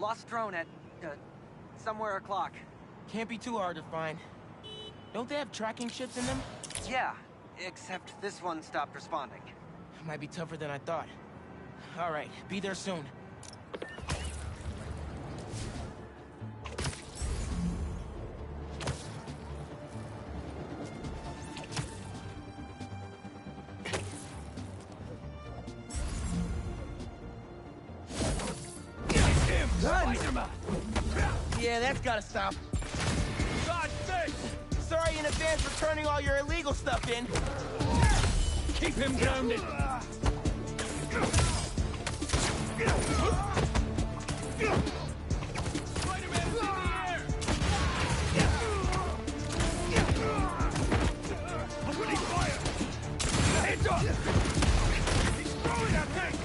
lost drone at, somewhere o'clock. Can't be too hard to find. Don't they have tracking chips in them? Yeah, except this one stopped responding. Might be tougher than I thought. All right, be there soon. Yeah, that's gotta stop. God sake! Sorry in advance for turning all your illegal stuff in. Keep him grounded! Spider-Man is in the air! Opening fire! Hands up! He's throwing that thing!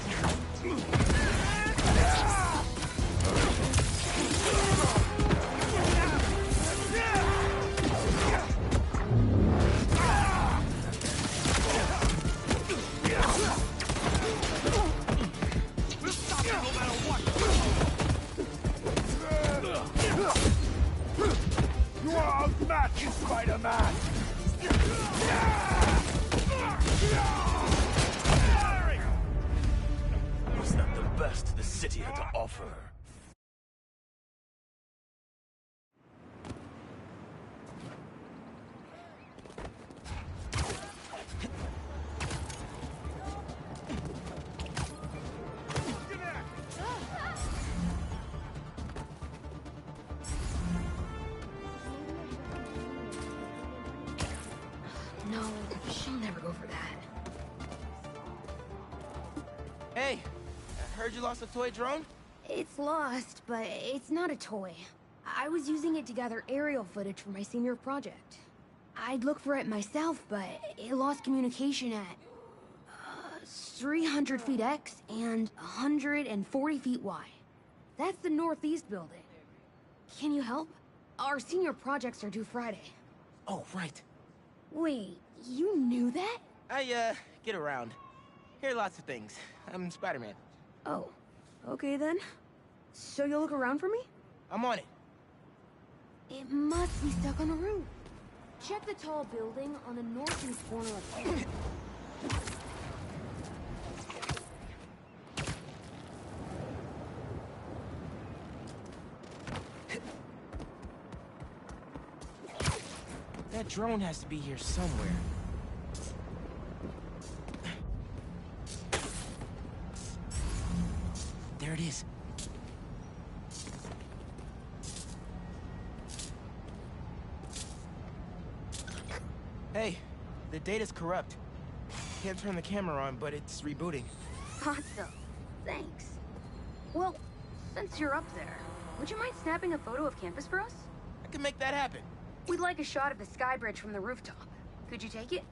You are outmatched, Spider-Man! Was that the best the city had to offer? No, she'll never go for that. Hey, I heard you lost a toy drone? It's lost, but it's not a toy. I was using it to gather aerial footage for my senior project. I'd look for it myself, but it lost communication at 300 feet X and 140 feet Y. That's the northeast building. Can you help? Our senior projects are due Friday. Oh, right. Wait, you knew that? I, get around. Hear lots of things. I'm Spider-Man. Oh, okay then. So you'll look around for me? I'm on it. It must be stuck on the roof. Check the tall building on the northeast corner of town. That drone has to be here somewhere. There it is. Hey, the data's corrupt. Can't turn the camera on, but it's rebooting. Awesome. Thanks. Well, since you're up there, would you mind snapping a photo of campus for us? I can make that happen. We'd like a shot of the sky bridge from the rooftop. Could you take it?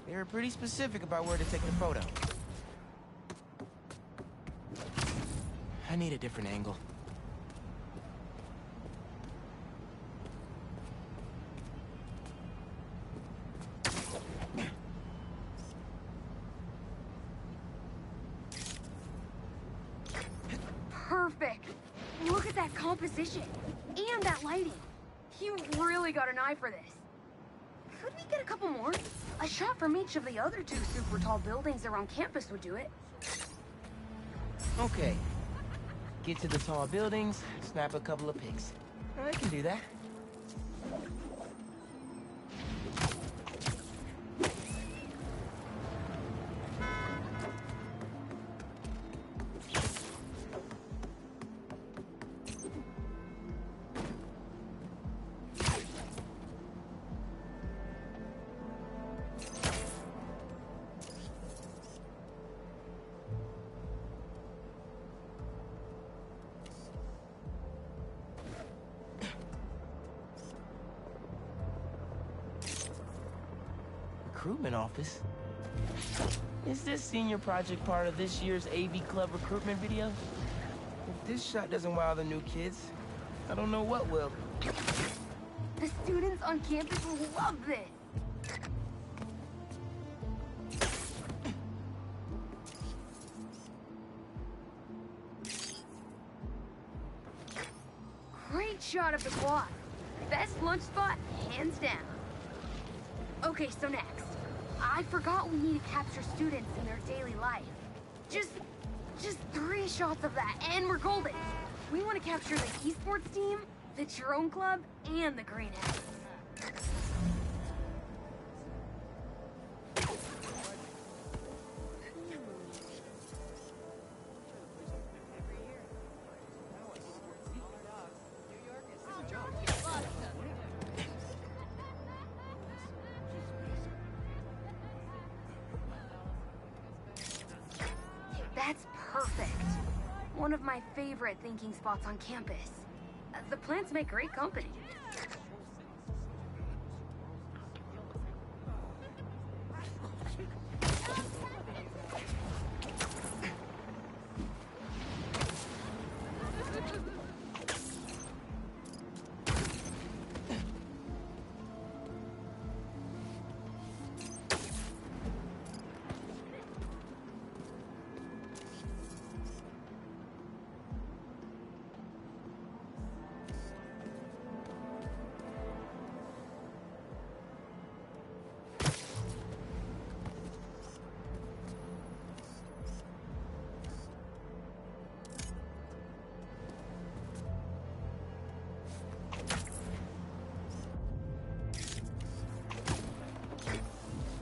They were pretty specific about where to take the photo. I need a different angle. Perfect. Look at that composition. And that lighting. You really got an eye for this. Could we get a couple more? A shot from each of the other two super tall buildings around campus would do it. Okay. Get to the tall buildings, snap a couple of pics. I can do that. Recruitment office? Is this senior project part of this year's AV Club recruitment video? If this shot doesn't wow the new kids, I don't know what will. The students on campus will love this. Great shot of the quad. Best lunch spot, hands down. Okay, so next. I forgot we need to capture students in their daily life. Just 3 shots of that, and we're golden. We want to capture the esports team, the drone club, and the greenhouse. That's perfect. One of my favorite thinking spots on campus. The plants make great company.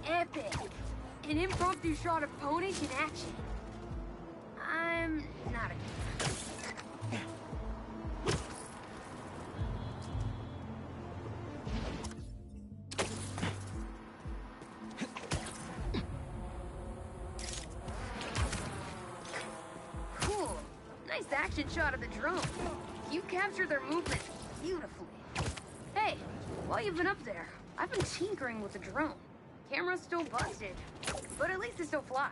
Epic! An impromptu shot of Pwnage in action. I'm not a... Cool. Nice action shot of the drone. You captured their movement beautifully. Hey, while you've been up there, I've been tinkering with the drone. Camera's still busted, but at least it still flies.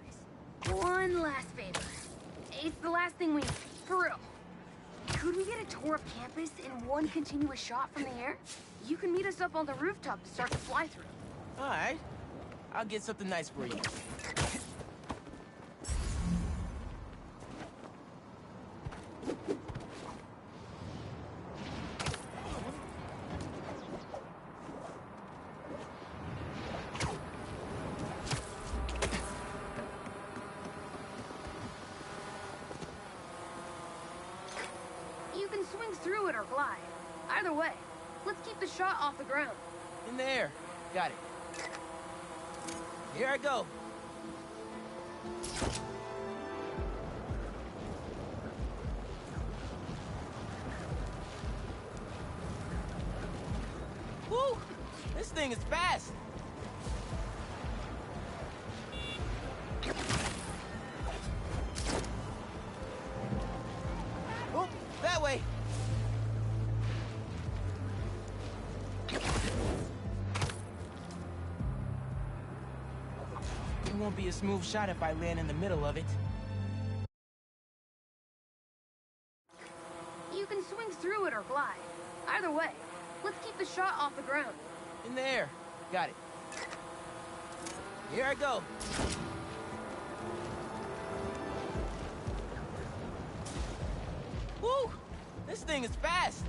One last favor. It's the last thing we need, for real. Could we get a tour of campus in one continuous shot from the air? You can meet us up on the rooftop to start the fly-through. All right. I'll get something nice for you. You can swing through it or glide. Either way, let's keep the shot off the ground. In the air. Got it. Here I go. Woo! This thing is fast. Oh, that way. It won't be a smooth shot if I land in the middle of it. You can swing through it or glide. Either way, let's keep the shot off the ground. In the air. Got it. Here I go. Woo! This thing is fast.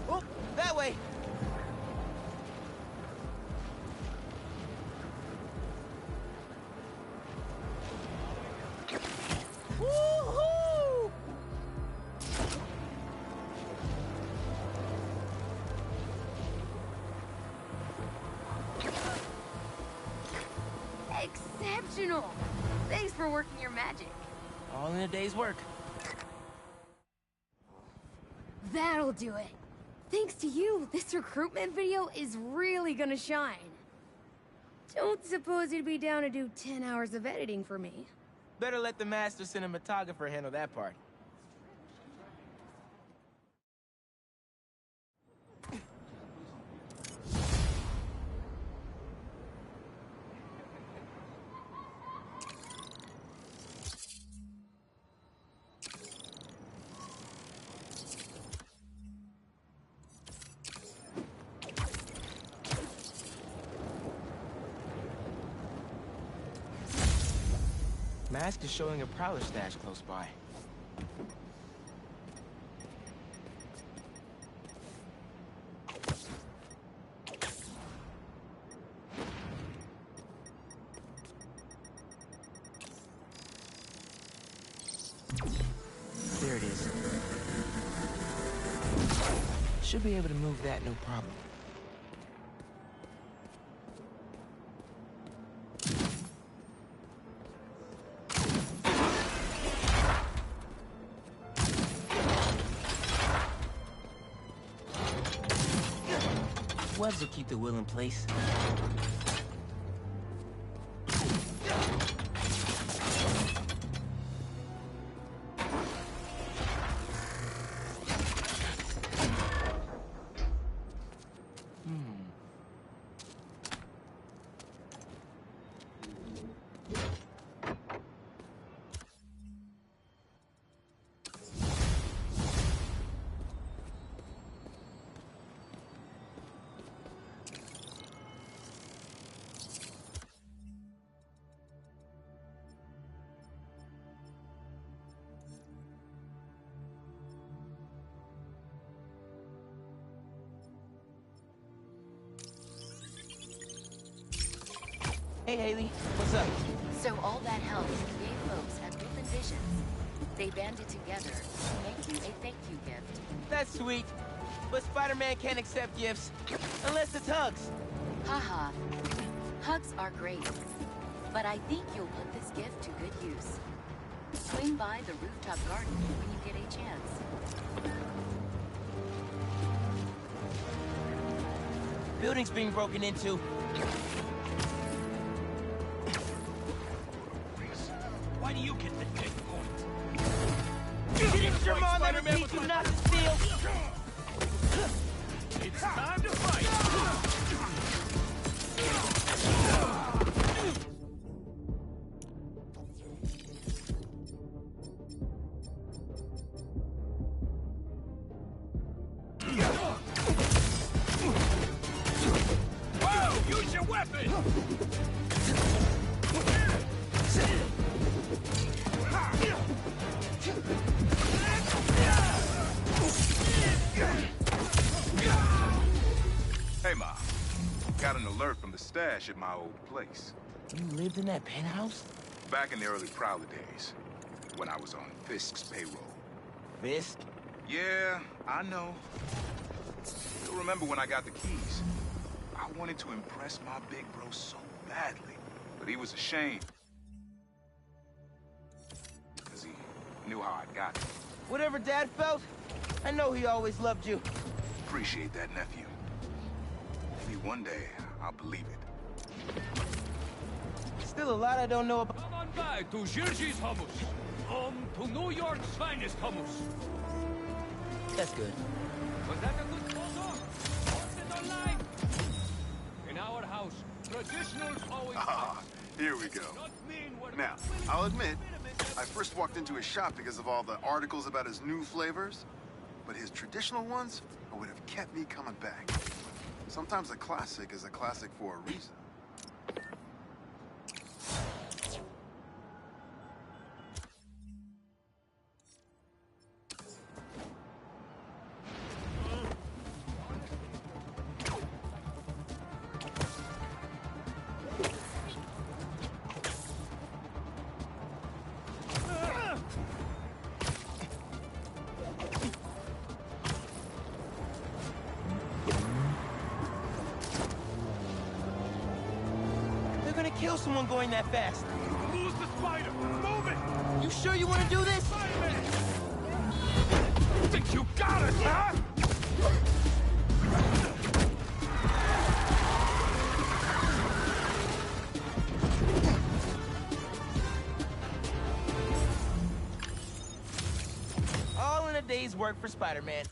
Oh, that way. Woo-hoo! Exceptional! Thanks for working your magic. All in a day's work. That'll do it. Thanks to you, this recruitment video is really gonna shine. Don't suppose you'd be down to do 10 hours of editing for me. Better let the master cinematographer handle that part. Mask is showing a Prowler stash close by. There it is. Should be able to move that, no problem. Webs will keep the wheel in place. Hey, Haley. What's up? So all that help gave folks had open visions. They banded together to make you a thank you gift. That's sweet. But Spider-Man can't accept gifts. Unless it's hugs. Haha. Hugs are great. But I think you'll put this gift to good use. Swing by the rooftop garden when you get a chance. Building's being broken into. Why do you get the big point? Didn't your mom ever teach you not to steal? It's time to fight! Whoa! Use your weapon! Hey, Ma. Got an alert from the stash at my old place. You lived in that penthouse? Back in the early Prowler days, when I was on Fisk's payroll. Fisk? Yeah, I know. Still remember when I got the keys. I wanted to impress my big bro so badly, but he was ashamed. Because he knew how I got it. Whatever Dad felt, I know he always loved you. Appreciate that, nephew. Maybe one day I'll believe it. Still a lot I don't know about. Come on by to Giorgi's Hummus. Home to New York's finest hummus. That's good. Was that a good photo? Post it online. In our house, traditionals always Ah, here we go. not mean what Now, I'll admit, I first walked into his shop because of all the articles about his new flavors, but his traditional ones would have kept me coming back. Sometimes a classic is a classic for a reason. They're gonna kill someone going that fast. lose the spider. Move it. You sure you want to do this? Spider-Man. Think you got it, huh? All in a day's work for Spider-Man.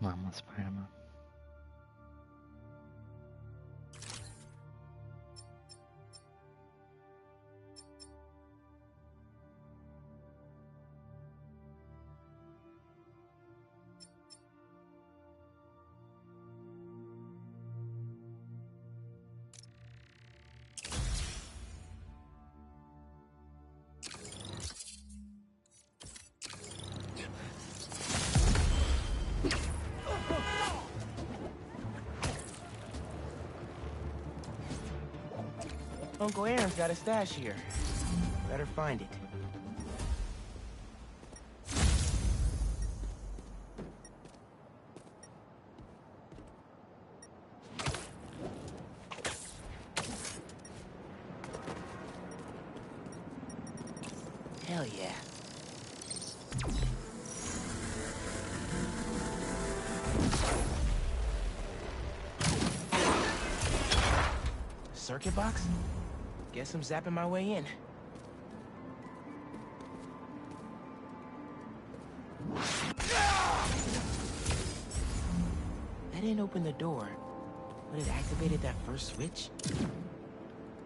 Vamos, Spider-Man. Uncle Aaron's got a stash here. Better find it. Hell yeah. Circuit box? Guess I'm zapping my way in. That didn't open the door, but it activated that first switch?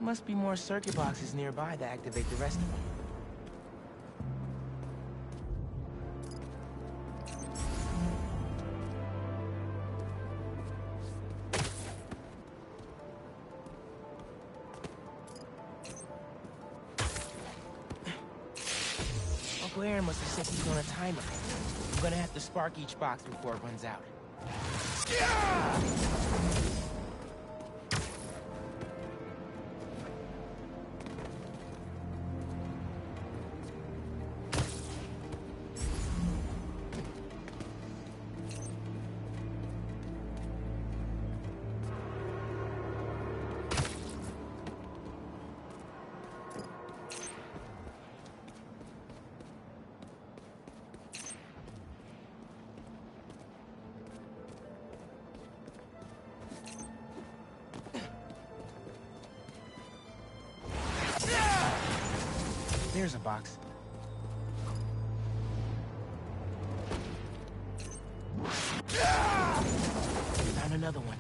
Must be more circuit boxes nearby that activate the rest of them. Uncle Aaron must have said he's on a timer. I'm gonna have to spark each box before it runs out. There's a box. Found another one.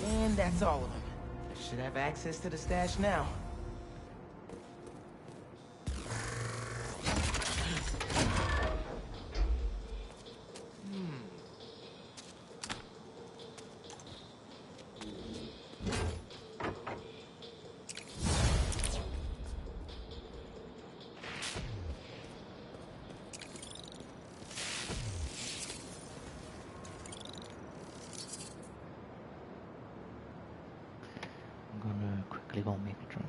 And that's all of them. Should have access to the stash now. I'm gonna quickly go make a drink.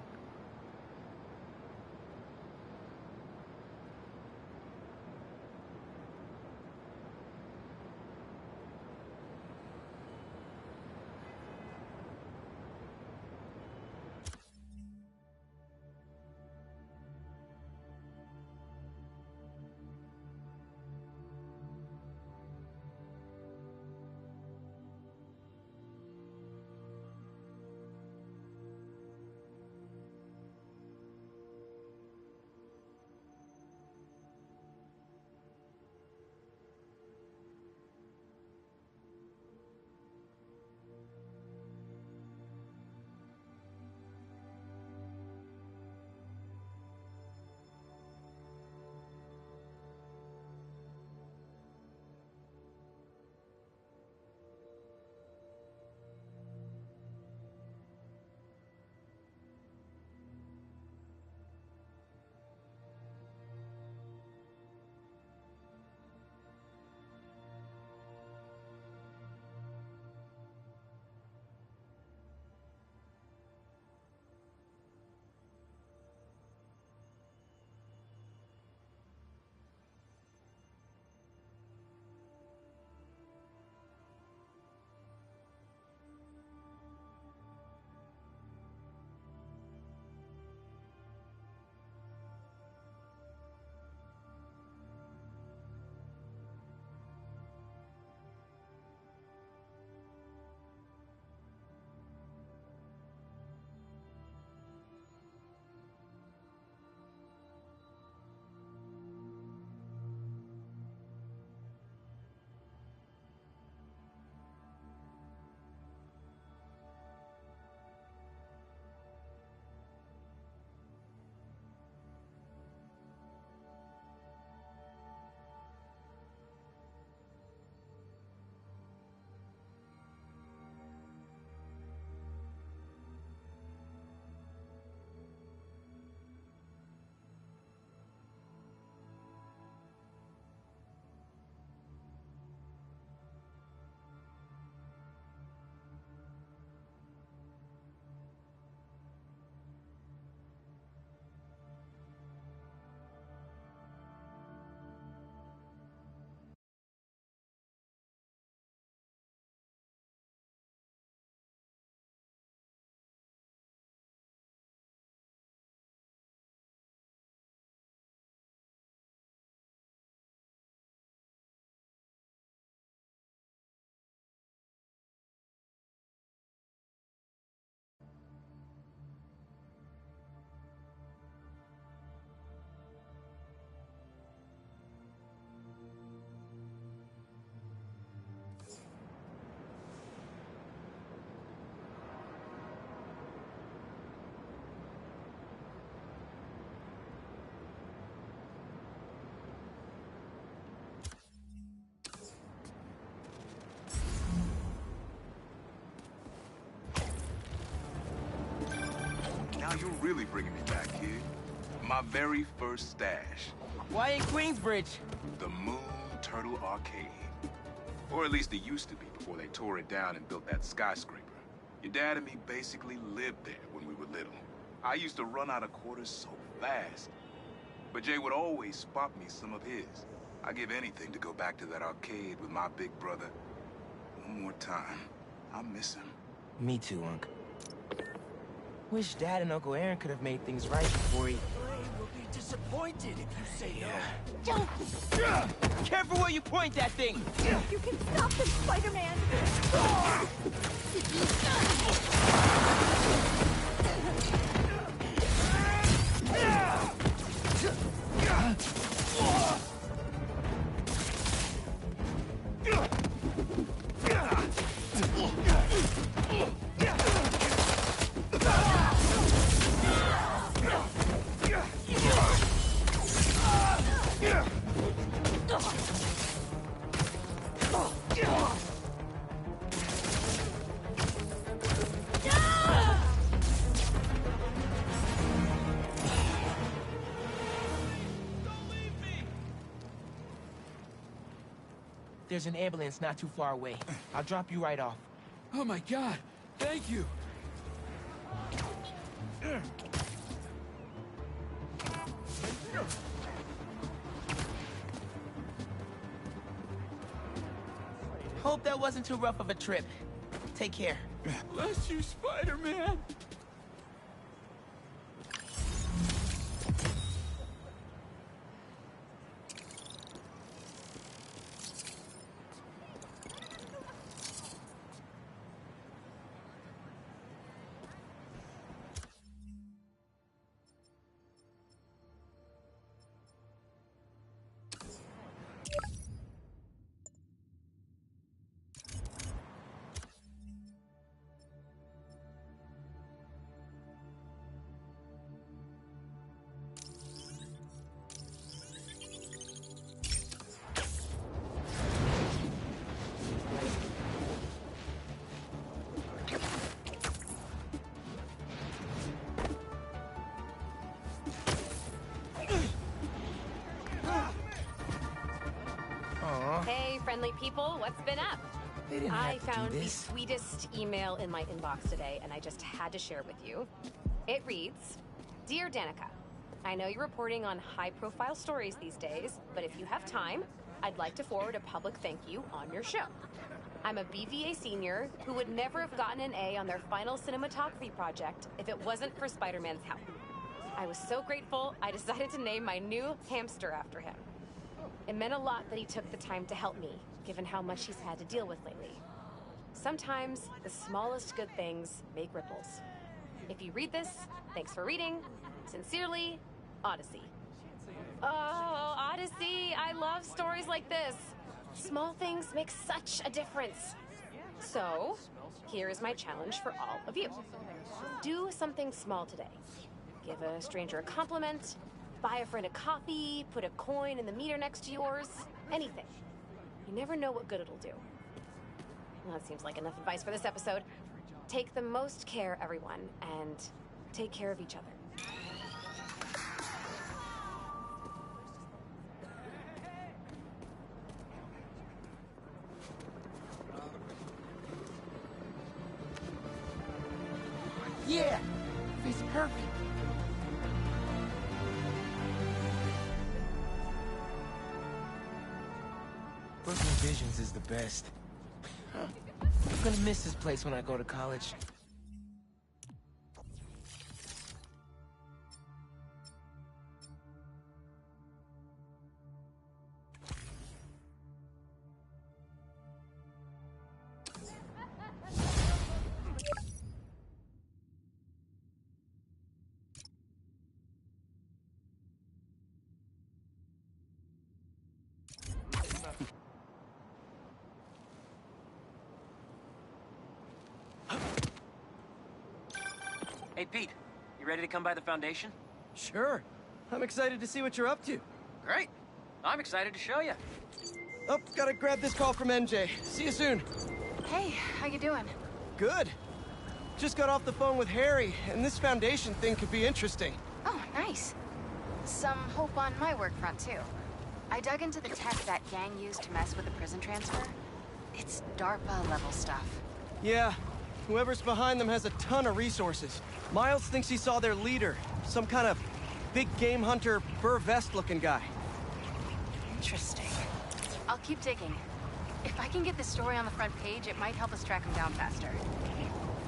Now you're really bringing me back, kid. My very first stash. Why in Queensbridge? The Moon Turtle Arcade. Or at least it used to be before they tore it down and built that skyscraper. Your dad and me basically lived there when we were little. I used to run out of quarters so fast. But Jay would always spot me some of his. I'd give anything to go back to that arcade with my big brother. One more time. I miss him. Me too, Unc. Wish Dad and Uncle Aaron could have made things right before he... Blade will be disappointed if you say no. Don't! Careful where you point that thing! You can stop them, Spider-Man! There's an ambulance not too far away. I'll drop you right off. Oh my god, thank you! Hope that wasn't too rough of a trip. Take care. Bless you, Spider-Man! Hey, friendly people, what's been up? They didn't I have to do found the this. sweetest email in my inbox today, and I just had to share it with you. It reads, Dear Danica, I know you're reporting on high-profile stories these days, but if you have time, I'd like to forward a public thank you on your show. I'm a BVA senior who would never have gotten an A on their final cinematography project if it wasn't for Spider-Man's help. I was so grateful, I decided to name my new hamster after him. It meant a lot that he took the time to help me, given how much he's had to deal with lately. Sometimes, the smallest good things make ripples. If you read this, thanks for reading. Sincerely, Odyssey. Oh, Odyssey, I love stories like this. Small things make such a difference. So, here is my challenge for all of you. Do something small today. Give a stranger a compliment, buy a friend a coffee, put a coin in the meter next to yours, anything. You never know what good it'll do. Well, that seems like enough advice for this episode. Take the most care, everyone, and take care of each other. Yeah! It's perfect. Brooklyn Visions is the best. I'm gonna miss this place when I go to college. Hey, Pete. You ready to come by the Foundation? Sure. I'm excited to see what you're up to. Great. I'm excited to show you. Oh, gotta grab this call from MJ. See you soon. Hey, how you doing? Good. just got off the phone with Harry, and this Foundation thing could be interesting. Oh, nice. Some hope on my work front, too. I dug into the tech that gang used to mess with the prison transfer. It's DARPA-level stuff. Yeah, whoever's behind them has a ton of resources. Miles thinks he saw their leader, some kind of big game hunter, fur vest-looking guy. Interesting. I'll keep digging. If I can get this story on the front page, it might help us track him down faster.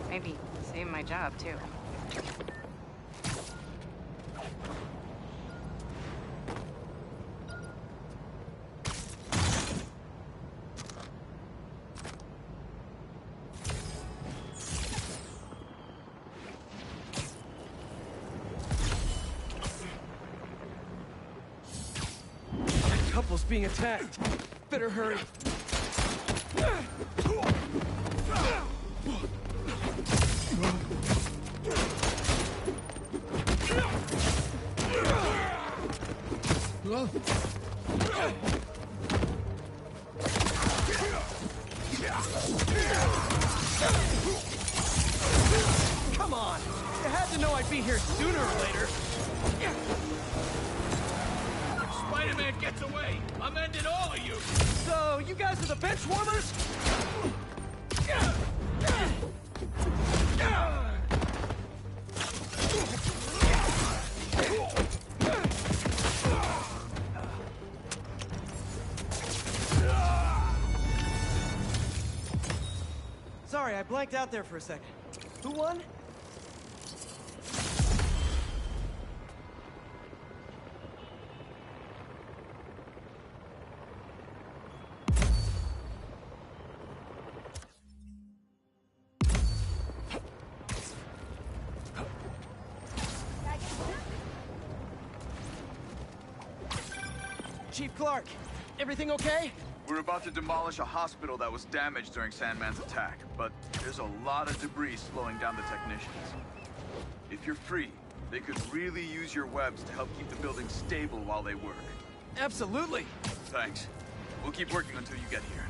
Maybe save my job, too. That couple's being attacked. Better hurry. Come on! You had to know I'd be here sooner or later. If Spider-Man gets away, I'm ending all of you! So, you guys are the bench warmers? Sorry, I blanked out there for a second. Who won? Chief Clark, everything okay? We're about to demolish a hospital that was damaged during Sandman's attack, but there's a lot of debris slowing down the technicians. If you're free, they could really use your webs to help keep the building stable while they work. Absolutely. Thanks. We'll keep working until you get here.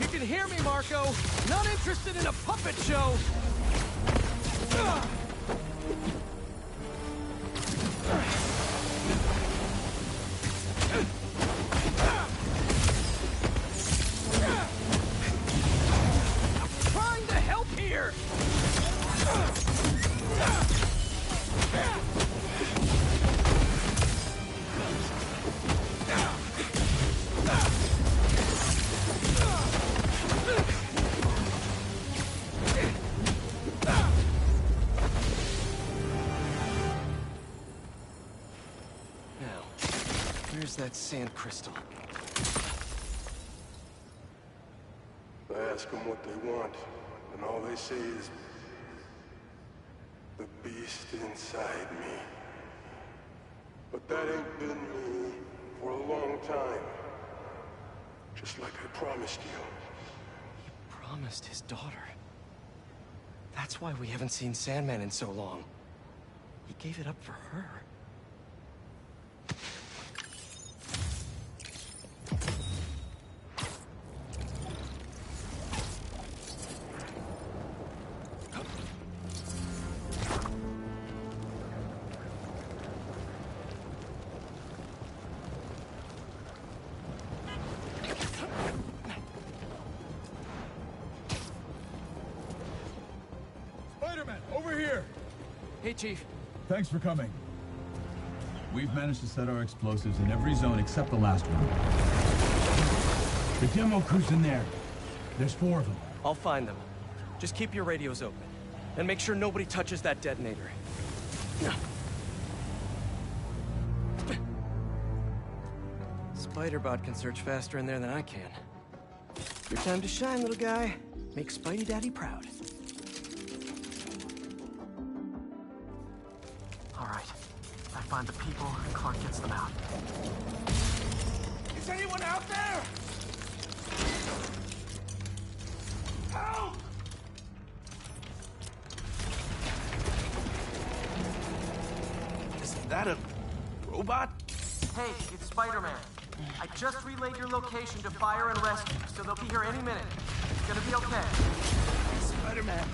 You can hear me, Marco. Not interested in a puppet show. Trying to help here. Where's that sand crystal? I ask them what they want, and all they say is, the beast inside me. But that ain't been me for a long time. Just like I promised you. Promised his daughter. That's why we haven't seen Sandman in so long. He gave it up for her. Spider-Man, over here! Hey, Chief. Thanks for coming. We've managed to set our explosives in every zone except the last one. The demo crew's in there. There's 4 of them. I'll find them. Just keep your radios open. And make sure nobody touches that detonator. Spider-Bot can search faster in there than I can. Your time to shine, little guy. Make Spidey Daddy proud. All right. I find the people, and Clark gets them out. Is anyone out there? Help! Is that a robot? Hey, it's Spider-Man. I just relayed your location to Fire and Rescue, so they'll be here any minute. It's gonna be okay. Spider-Man.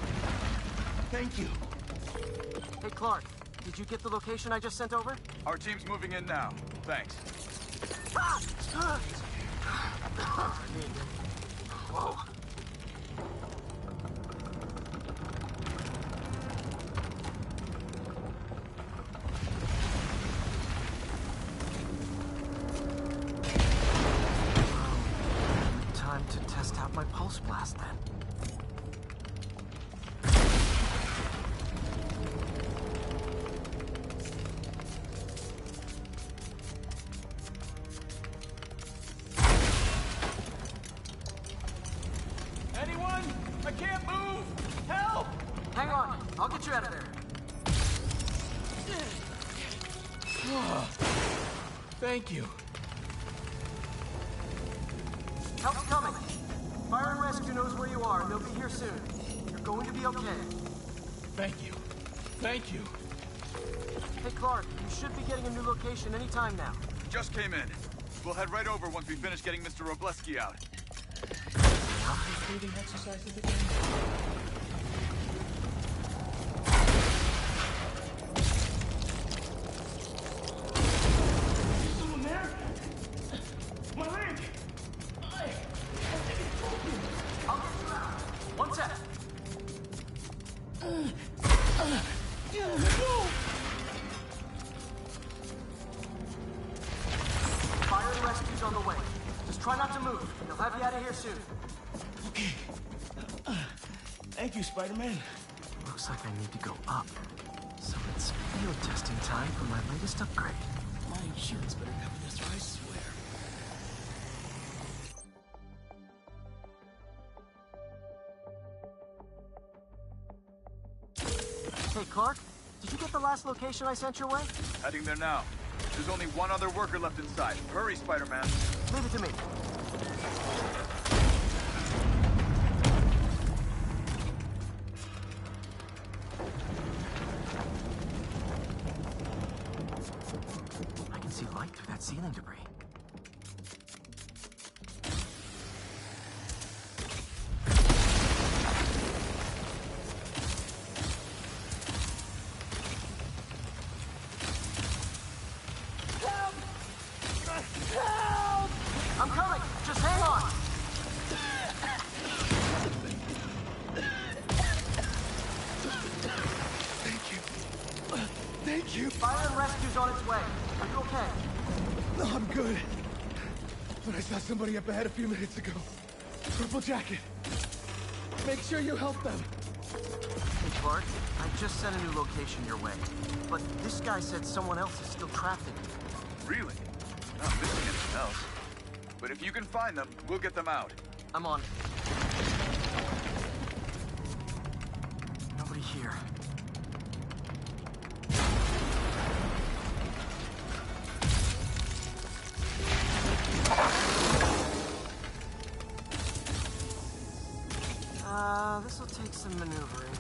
Thank you. Hey, Clark, did you get the location I just sent over? Our team's moving in now. Thanks. Whoa. Time to test out my pulse blast then. Anyone? I can't move! Help! Hang on, I'll get you out of there. Thank you. Help's coming. Fire and Rescue knows where you are, and they'll be here soon. You're going to be okay. Thank you. Thank you. Hey, Clark, you should be getting a new location anytime now. Just came in. We'll head right over once we finish getting Mr. Robleski out. Breathing exercises again? Someone there? My leg! I'll get you out. One sec. Fire and Rescue's on the way. Just try not to move. They'll have you out of here soon. Okay. Thank you, Spider-Man. Looks like I need to go up. So it's field testing time for my latest upgrade. My insurance better cover this, I swear. Hey, Clark, did you get the last location I sent your way? Heading there now. There's only one other worker left inside. Hurry, Spider-Man. Leave it to me. I can see light through that ceiling debris. I'm coming! Just hang on! Thank you. Thank you. Fire and Rescue's on its way. Are you okay? No, I'm good. But I saw somebody up ahead a few minutes ago. Purple jacket. Make sure you help them. Hey, Clark, I just sent a new location your way. But this guy said someone else is still trapped in it. Really? Not missing anything else. But if you can find them, we'll get them out. I'm on it. Nobody here. This'll take some maneuvering.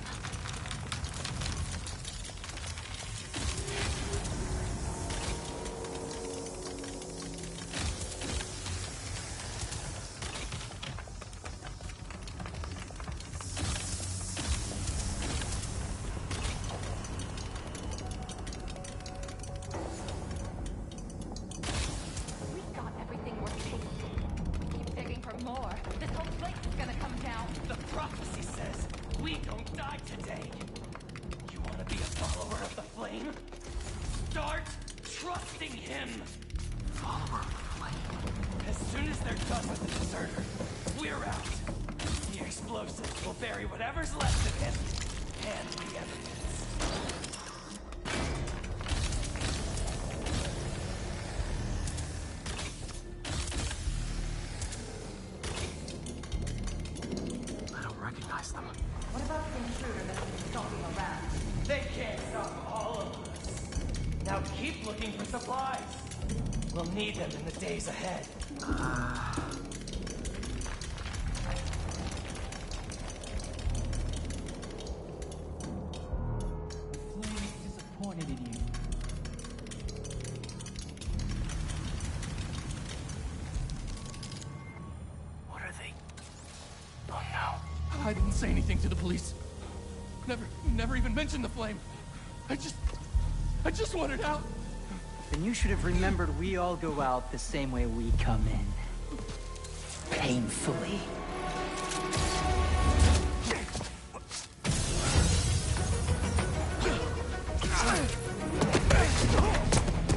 We'll need them in the days ahead. Flame's disappointed in you. What are they? Oh no. I didn't say anything to the police. Never even mentioned the flame. I just wanted out. Then you should have remembered we all go out the same way we come in. Painfully.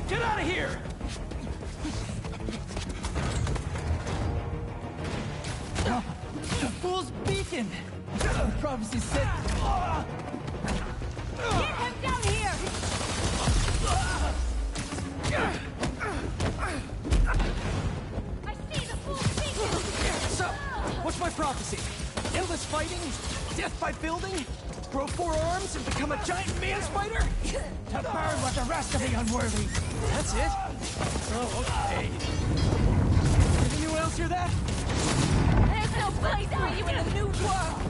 Get out of here! The fool's beacon! The prophecy said... Get him down here! I see the full beacon! So, what's my prophecy? Endless fighting? Death by building? Grow 4 arms and become a giant man spider? To burn with the rest of the unworthy! That's it? Oh, okay. Did anyone else hear that? There's no place for you in a new world!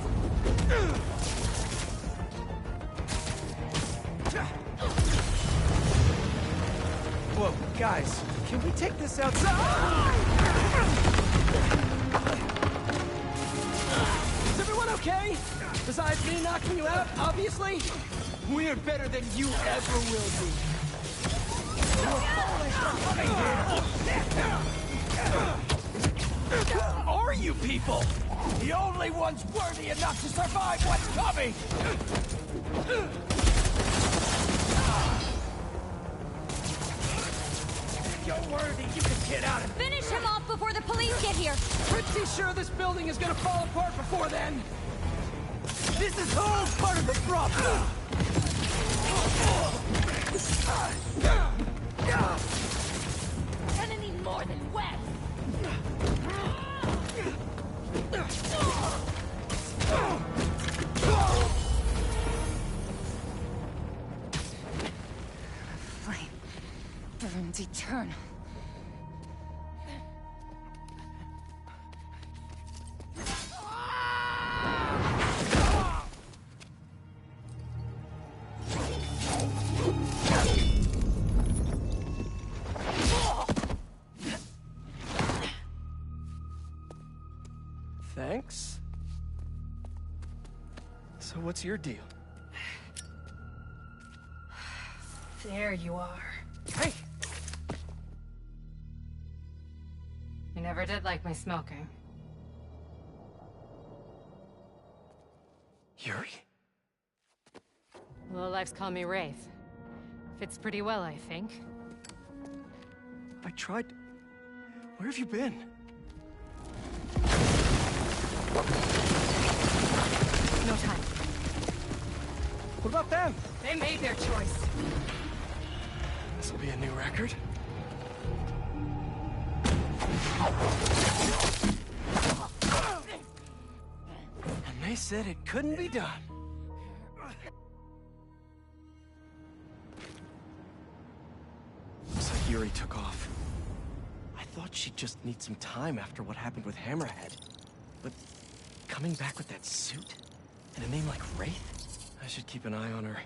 Whoa, guys, can we take this outside? Is everyone okay? Besides me knocking you out, obviously? We're better than you ever will be. Who are you people? The only ones worthy enough to survive what's coming! If you're worthy, you can get out of here. Finish him off before the police get here! Pretty sure this building is gonna fall apart before then. This is all part of the problem. Gonna need more than webs! Flame burns eternal. Thanks. So what's your deal? There you are. Hey! You never did like my smoking. Yuri? Lowlifes call me Wraith. Fits pretty well, I think. I tried... Where have you been? No time. What about them? They made their choice. This'll be a new record. And they said it couldn't be done. Looks like Yuri took off. I thought she'd just need some time after what happened with Hammerhead. But coming back with that suit? And a name like Wraith? I should keep an eye on her.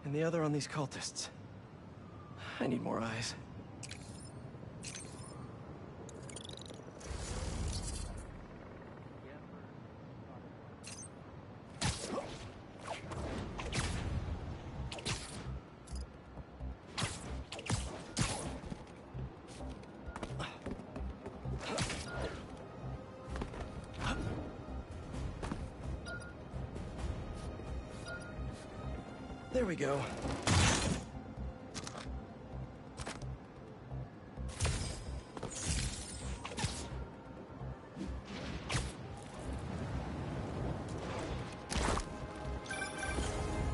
And the other on these cultists. I need more eyes. There we go.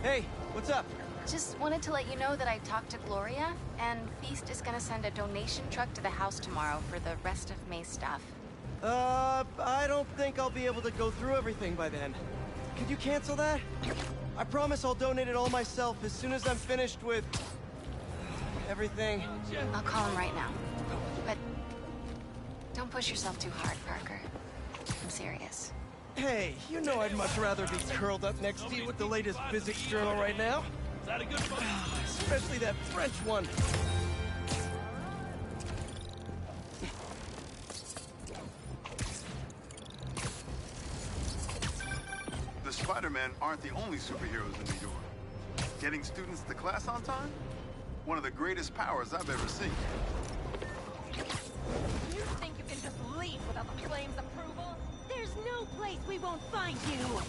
Hey, what's up? Just wanted to let you know that I talked to Gloria, and Feast is gonna send a donation truck to the house tomorrow for the rest of May's stuff. I don't think I'll be able to go through everything by then. Could you cancel that? I promise I'll donate it all myself as soon as I'm finished with... everything. I'll call him right now. Don't push yourself too hard, Parker. I'm serious. Hey, you know I'd much rather be curled up next to you with the latest physics journal right now. Is that a good one? Especially that French one. The Spider-Men aren't the only superheroes in New York. Getting students to class on time? One of the greatest powers I've ever seen. You think you can just leave without the Flame's approval? There's no place we won't find you!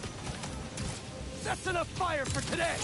That's enough fire for today!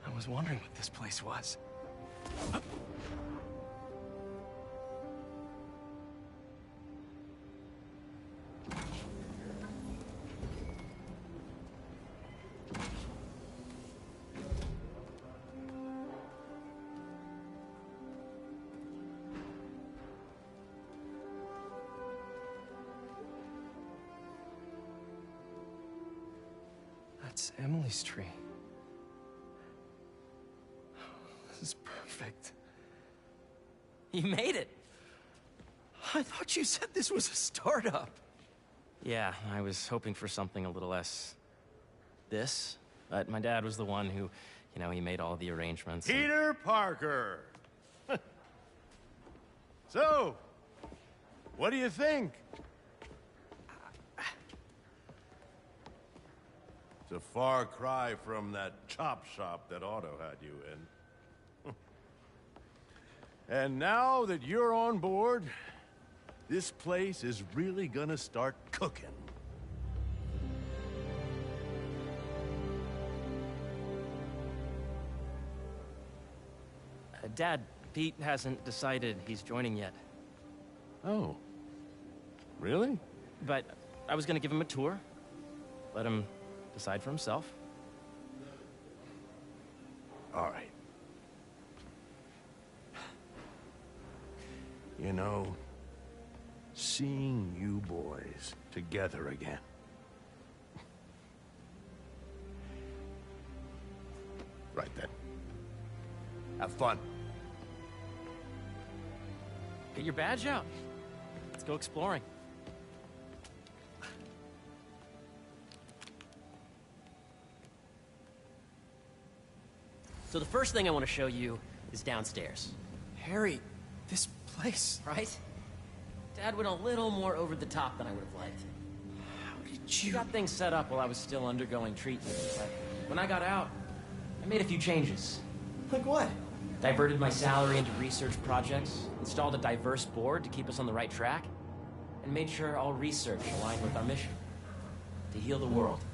I was wondering what this place was. That's Emily's tree. This is perfect. You made it. I thought you said this was a startup. Yeah, I was hoping for something a little less this, but my dad was the one who, you know, he made all the arrangements. Peter Parker. So, what do you think? It's a far cry from that chop shop that Otto had you in. And now that you're on board, this place is really gonna start cooking. Dad, Pete hasn't decided he's joining yet. Oh. Really? But I was gonna give him a tour. Let him decide for himself. All right. You know, seeing you boys together again. Right then. Have fun. Get your badge out. Let's go exploring. So the first thing I want to show you is downstairs. Harry, this place... Right? Dad went a little more over the top than I would have liked. How did you... got things set up while I was still undergoing treatment, but when I got out, I made a few changes. Like what? Diverted my salary into research projects, installed a diverse board to keep us on the right track, and made sure all research aligned with our mission, to heal the world.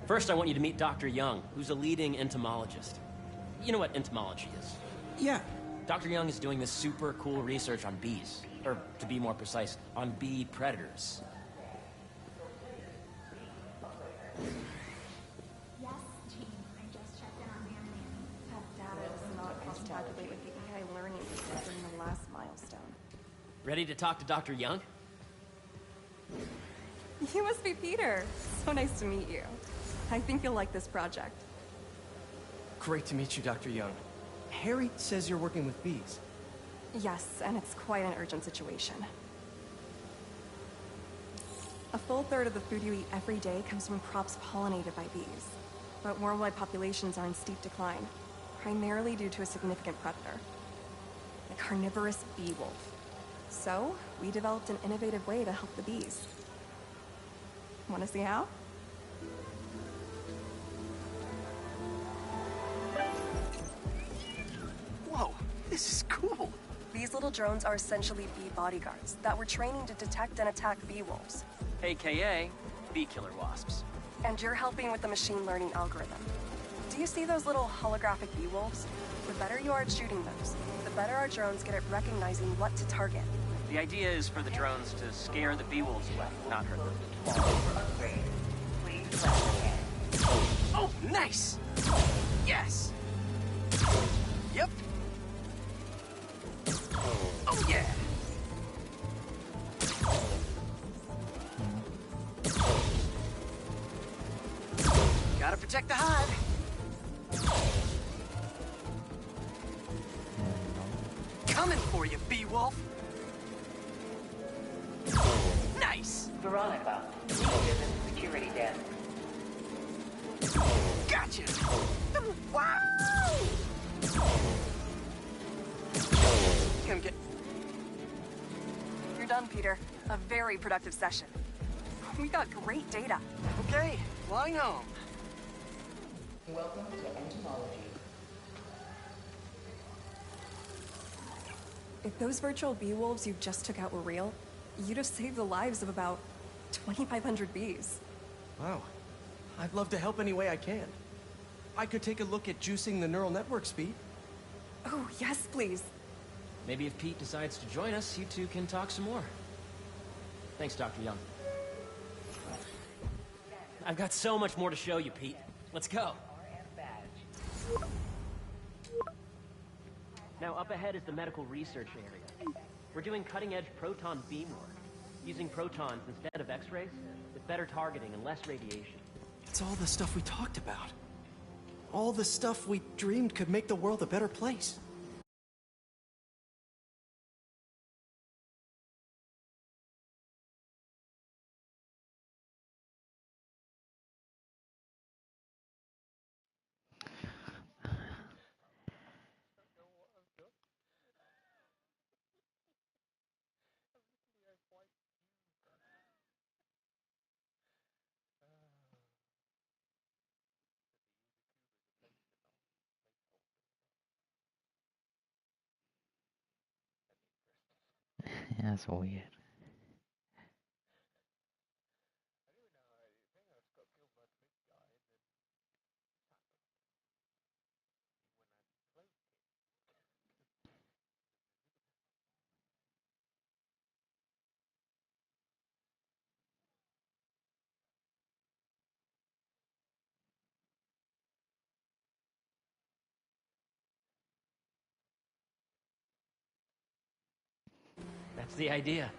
First, I want you to meet Dr. Young, who's a leading entomologist. You know what entomology is? Yeah. Dr. Young is doing this super cool research on bees, or to be more precise, on bee predators. Ready to talk to Dr. Young? You must be Peter. So nice to meet you. I think you'll like this project. Great to meet you, Dr. Young. Harry says you're working with bees. Yes, and it's quite an urgent situation. A full third of the food you eat every day comes from crops pollinated by bees. But worldwide populations are in steep decline, primarily due to a significant predator, the carnivorous bee wolf. So, we developed an innovative way to help the bees. Want to see how? Whoa, this is cool. These little drones are essentially bee bodyguards that we're training to detect and attack bee wolves. AKA bee killer wasps. And you're helping with the machine learning algorithm. Do you see those little holographic bee wolves? The better you are at shooting those, the better our drones get at recognizing what to target. The idea is for the drones to scare the bee wolves away, not hurt them. Oh, nice! Yes! Yep. Oh, yeah! Gotta protect the hive. Coming for you, bee wolf. Nice! Veronica, leave security desk. Gotcha! Wow! Come get... You're done, Peter. A very productive session. We got great data. Okay, flying home. Welcome to entomology. If those virtual bee wolves you just took out were real, you'd have saved the lives of about 2,500 bees. Wow. I'd love to help any way I can. I could take a look at juicing the neural network speed. Oh, yes, please. Maybe if Pete decides to join us, you two can talk some more. Thanks, Dr. Young. I've got so much more to show you, Pete. Let's go. Now, up ahead is the medical research area. We're doing cutting-edge proton beam work, using protons instead of X-rays, with better targeting and less radiation. It's all the stuff we talked about. All the stuff we dreamed could make the world a better place. Yeah, that's weird. That's the idea.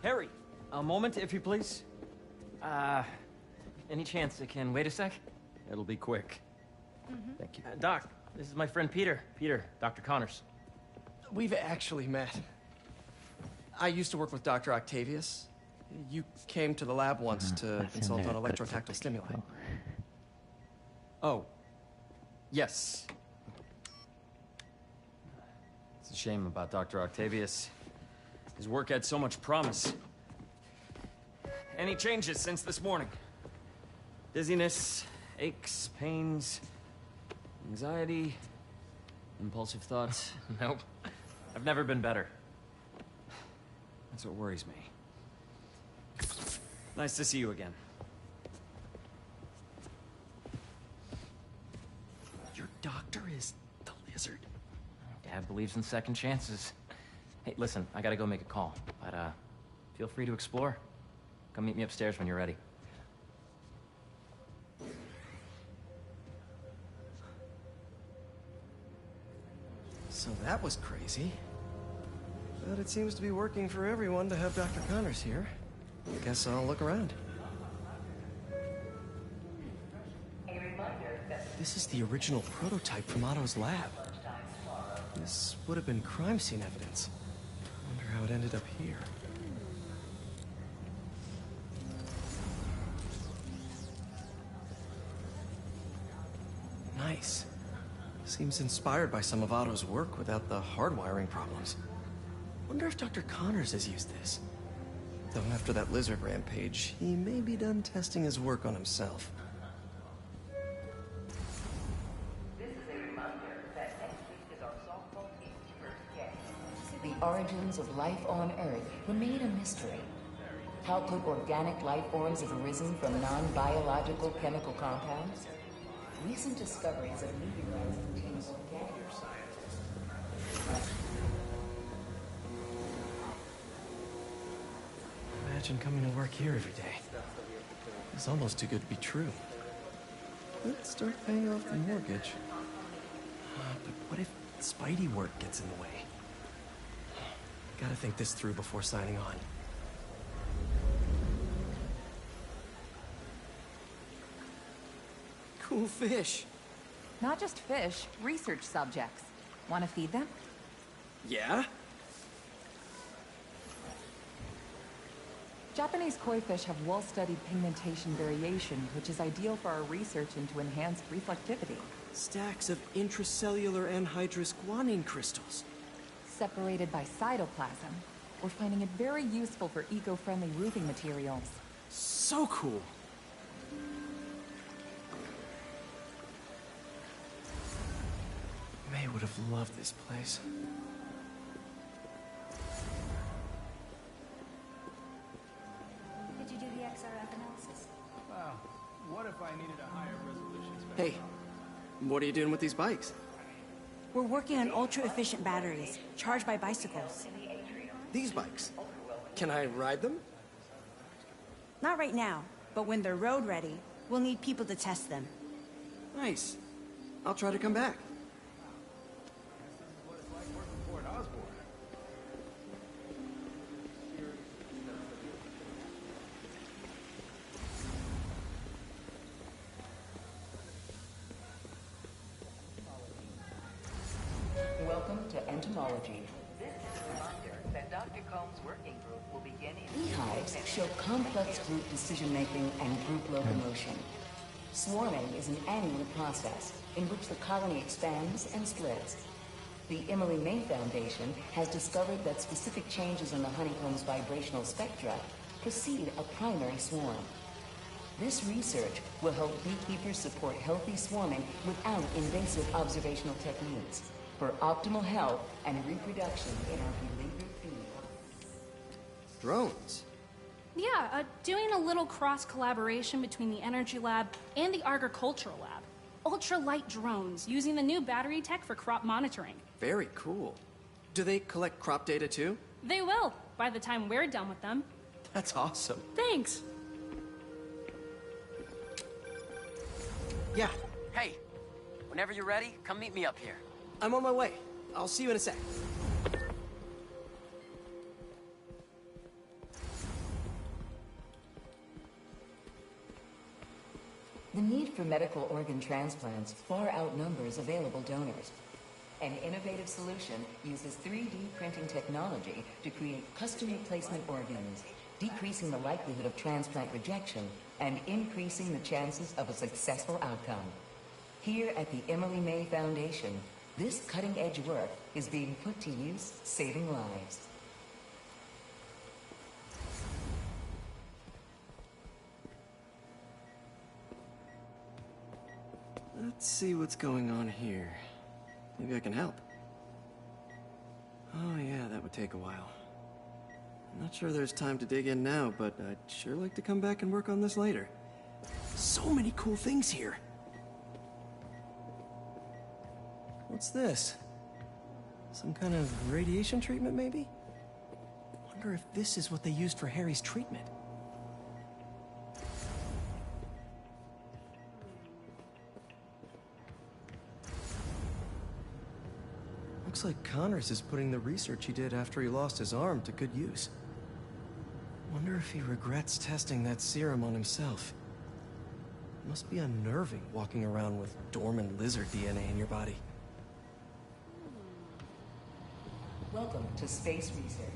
Harry, a moment, if you please. Any chance it can wait a sec? It'll be quick. Thank you. Doc, this is my friend Peter. Peter, Dr. Connors. We've actually met. I used to work with Dr. Octavius. You came to the lab once to consult on electrotactile stimuli. Oh. Yes. It's a shame about Dr. Octavius. His work had so much promise. Any changes since this morning? Dizziness, aches, pains, anxiety, impulsive thoughts? Nope. I've never been better. That's what worries me. Nice to see you again. doctor is the lizard. Dad believes in second chances. Hey, listen, I gotta go make a call, but feel free to explore. Come meet me upstairs when you're ready. So that was crazy. But it seems to be working for everyone to have Dr. Connors here. I guess I'll look around. This is the original prototype from Otto's lab. This would have been crime scene evidence. Wonder how it ended up here. Nice. Seems inspired by some of Otto's work without the hardwiring problems. Wonder if Dr. Connors has used this. Though after that lizard rampage, he may be done testing his work on himself. The origins of life on Earth remain a mystery. How could organic life forms have arisen from non-biological chemical compounds? Recent discoveries of meteorites contain organic... Imagine coming to work here every day. It's almost too good to be true. Let's start paying off the mortgage. But what if Spidey work gets in the way? Gotta think this through before signing on. Cool fish. Not just fish, research subjects. Want to feed them? Yeah? Japanese koi fish have well-studied pigmentation variation, which is ideal for our research into enhanced reflectivity. Stacks of intracellular anhydrous guanine crystals. Separated by cytoplasm, we're finding it very useful for eco-friendly roofing materials. So cool! May would have loved this place. Did you do the XRF analysis? Well, what if I needed a higher resolution spectrum? Hey, what are you doing with these bikes? We're working on ultra-efficient batteries, charged by bicycles. These bikes? Can I ride them? Not right now, but when they're road ready, we'll need people to test them. Nice. I'll try to come back. Welcome to entomology. This is a reminder that Dr. Combs' working group will begin in... Beehives show complex group decision-making and group locomotion. Swarming is an annual process in which the colony expands and splits. The Emily May Foundation has discovered that specific changes in the honeycomb's vibrational spectra precede a primary swarm. This research will help beekeepers support healthy swarming without invasive observational techniques for optimal health and reproduction in our beleaguered bee. Drones? Yeah, doing a little cross-collaboration between the Energy Lab and the Agricultural Lab. Ultralight drones using the new battery tech for crop monitoring. Very cool. Do they collect crop data too? They will, by the time we're done with them. That's awesome. Thanks. Yeah. Hey, whenever you're ready, come meet me up here. I'm on my way. I'll see you in a sec. The need for medical organ transplants far outnumbers available donors. An innovative solution uses 3D printing technology to create custom replacement organs, decreasing the likelihood of transplant rejection and increasing the chances of a successful outcome. Here at the Emily May Foundation, this cutting-edge work is being put to use, saving lives. Let's see what's going on here. Maybe I can help. Oh yeah, that would take a while. I'm not sure there's time to dig in now, but I'd sure like to come back and work on this later. So many cool things here. What's this? Some kind of radiation treatment, maybe? Wonder if this is what they used for Harry's treatment. Looks like Connors is putting the research he did after he lost his arm to good use. Wonder if he regrets testing that serum on himself. Must be unnerving walking around with dormant lizard DNA in your body. Welcome to Space Research.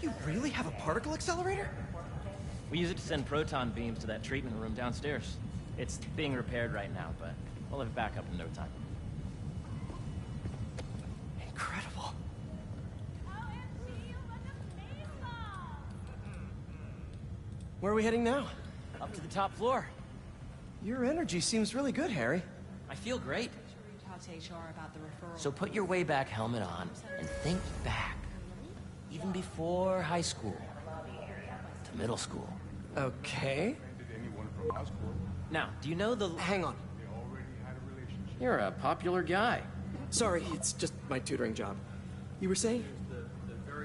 You really have a particle accelerator? We use it to send proton beams to that treatment room downstairs. It's being repaired right now, but we'll have it back up in no time. Incredible. Where are we heading now? Up to the top floor. Your energy seems really good, Harry. I feel great. Talk to HR about the referral. So put your way back helmet on and think back. Even before high school. To middle school. Okay. Now, do you know the... Hang on. You're a popular guy. Sorry, it's just my tutoring job. You were saying?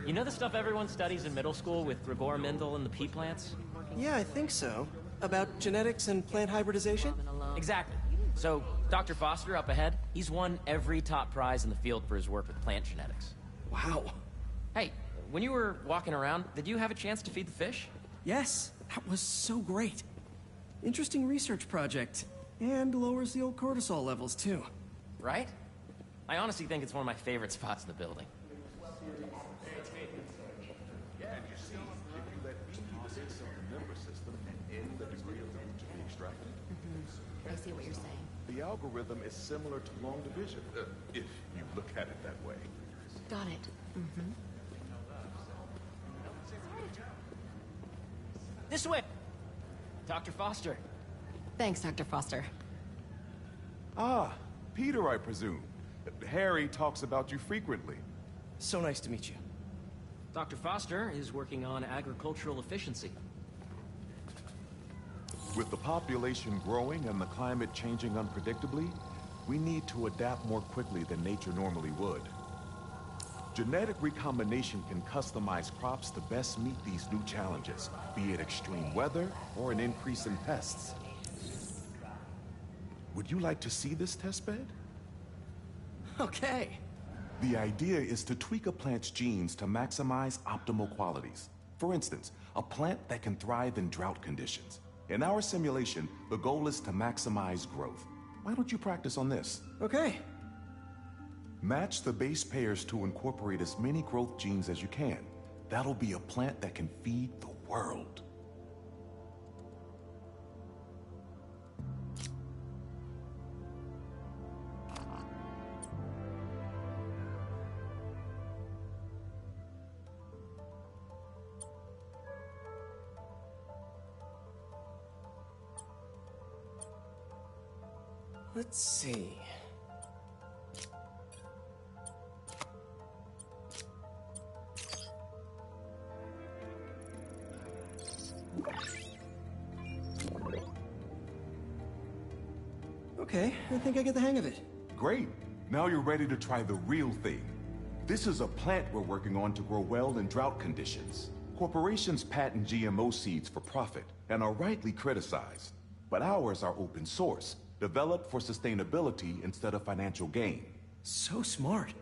You know the stuff everyone studies in middle school with Gregor Mendel and the pea plants? Yeah, I think so. About genetics and plant hybridization? Exactly. So, Dr. Foster up ahead, he's won every top prize in the field for his work with plant genetics. Wow. Hey, when you were walking around, did you have a chance to feed the fish? Yes, that was so great. Interesting research project. And lowers the old cortisol levels, too. Right? I honestly think it's one of my favorite spots in the building. I see what you're saying. The algorithm is similar to long division, if you look at it that way. Got it. Mm-hmm. This way! Dr. Foster. Thanks, Dr. Foster. Ah, Peter, I presume. Harry talks about you frequently. So nice to meet you. Dr. Foster is working on agricultural efficiency. With the population growing and the climate changing unpredictably, we need to adapt more quickly than nature normally would. Genetic recombination can customize crops to best meet these new challenges, be it extreme weather or an increase in pests. Would you like to see this testbed? Okay. The idea is to tweak a plant's genes to maximize optimal qualities. For instance, a plant that can thrive in drought conditions. In our simulation, the goal is to maximize growth. Why don't you practice on this? Okay. Match the base pairs to incorporate as many growth genes as you can. That'll be a plant that can feed the world. Let's see. Okay, I think I get the hang of it. Great. Now you're ready to try the real thing. This is a plant we're working on to grow well in drought conditions. Corporations patent GMO seeds for profit and are rightly criticized. But ours are open source, developed for sustainability instead of financial gain. So smart.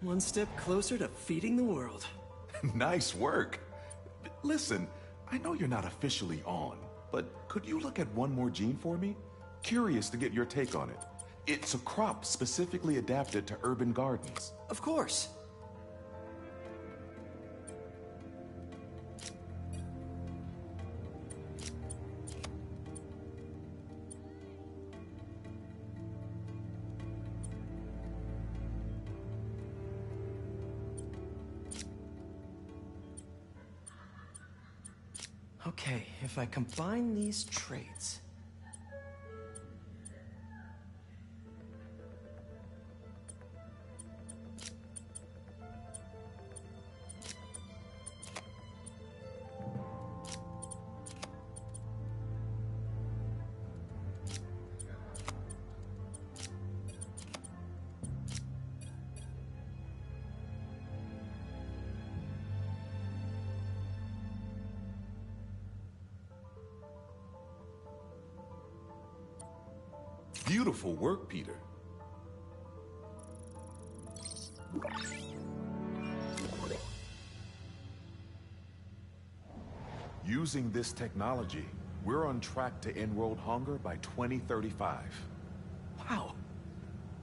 One step closer to feeding the world. Nice work. Listen, I know you're not officially on, but could you look at one more gene for me? Curious to get your take on it. It's a crop specifically adapted to urban gardens. Of course. Okay, if I combine these traits... Beautiful work, Peter. Using this technology, we're on track to end world hunger by 2035. Wow.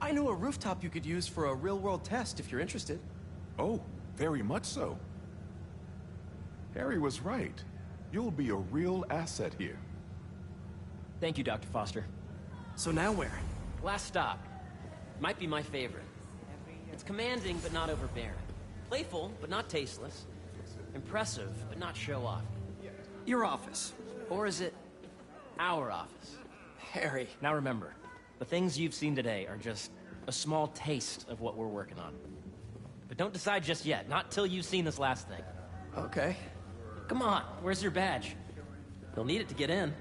I know a rooftop you could use for a real-world test if you're interested. Oh, very much so. Harry was right. You'll be a real asset here. Thank you, Dr. Foster. So now where? Last stop. Might be my favorite. It's commanding, but not overbearing. Playful, but not tasteless. Impressive, but not show-off. Your office. Or is it our office? Harry. Now remember, the things you've seen today are just a small taste of what we're working on. But don't decide just yet, not till you've seen this last thing. Okay. Come on, where's your badge? You'll need it to get in.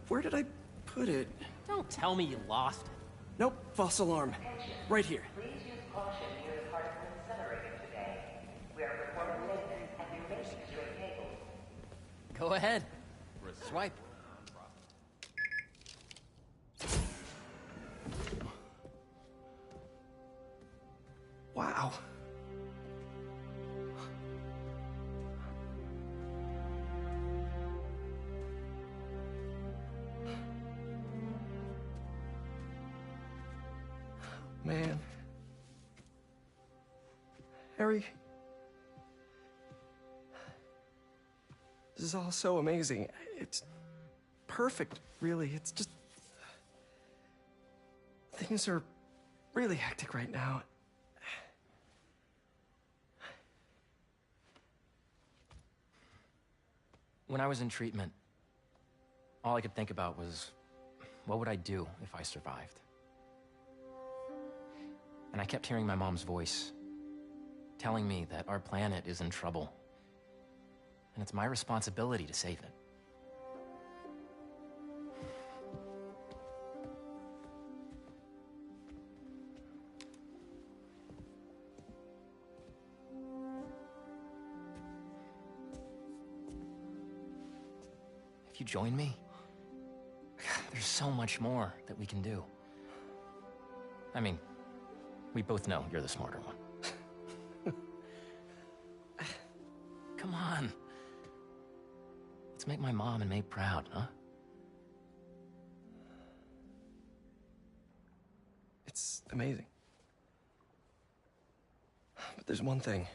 Where did I put it? Don't tell me you lost it. Nope, false alarm. Right here. Please use caution near the particle incinerator today. We are performing maintenance and replacing stray cables. Go ahead. Swipe. Wow. Man. Harry. This is all so amazing. It's perfect, really. It's just... Things are really hectic right now. When I was in treatment, all I could think about was, what would I do if I survived? And I kept hearing my mom's voice, telling me that our planet is in trouble, and it's my responsibility to save it. If you join me, there's so much more that we can do. I mean, we both know you're the smarter one. Come on. Let's make my mom and May proud, huh? It's amazing. But there's one thing.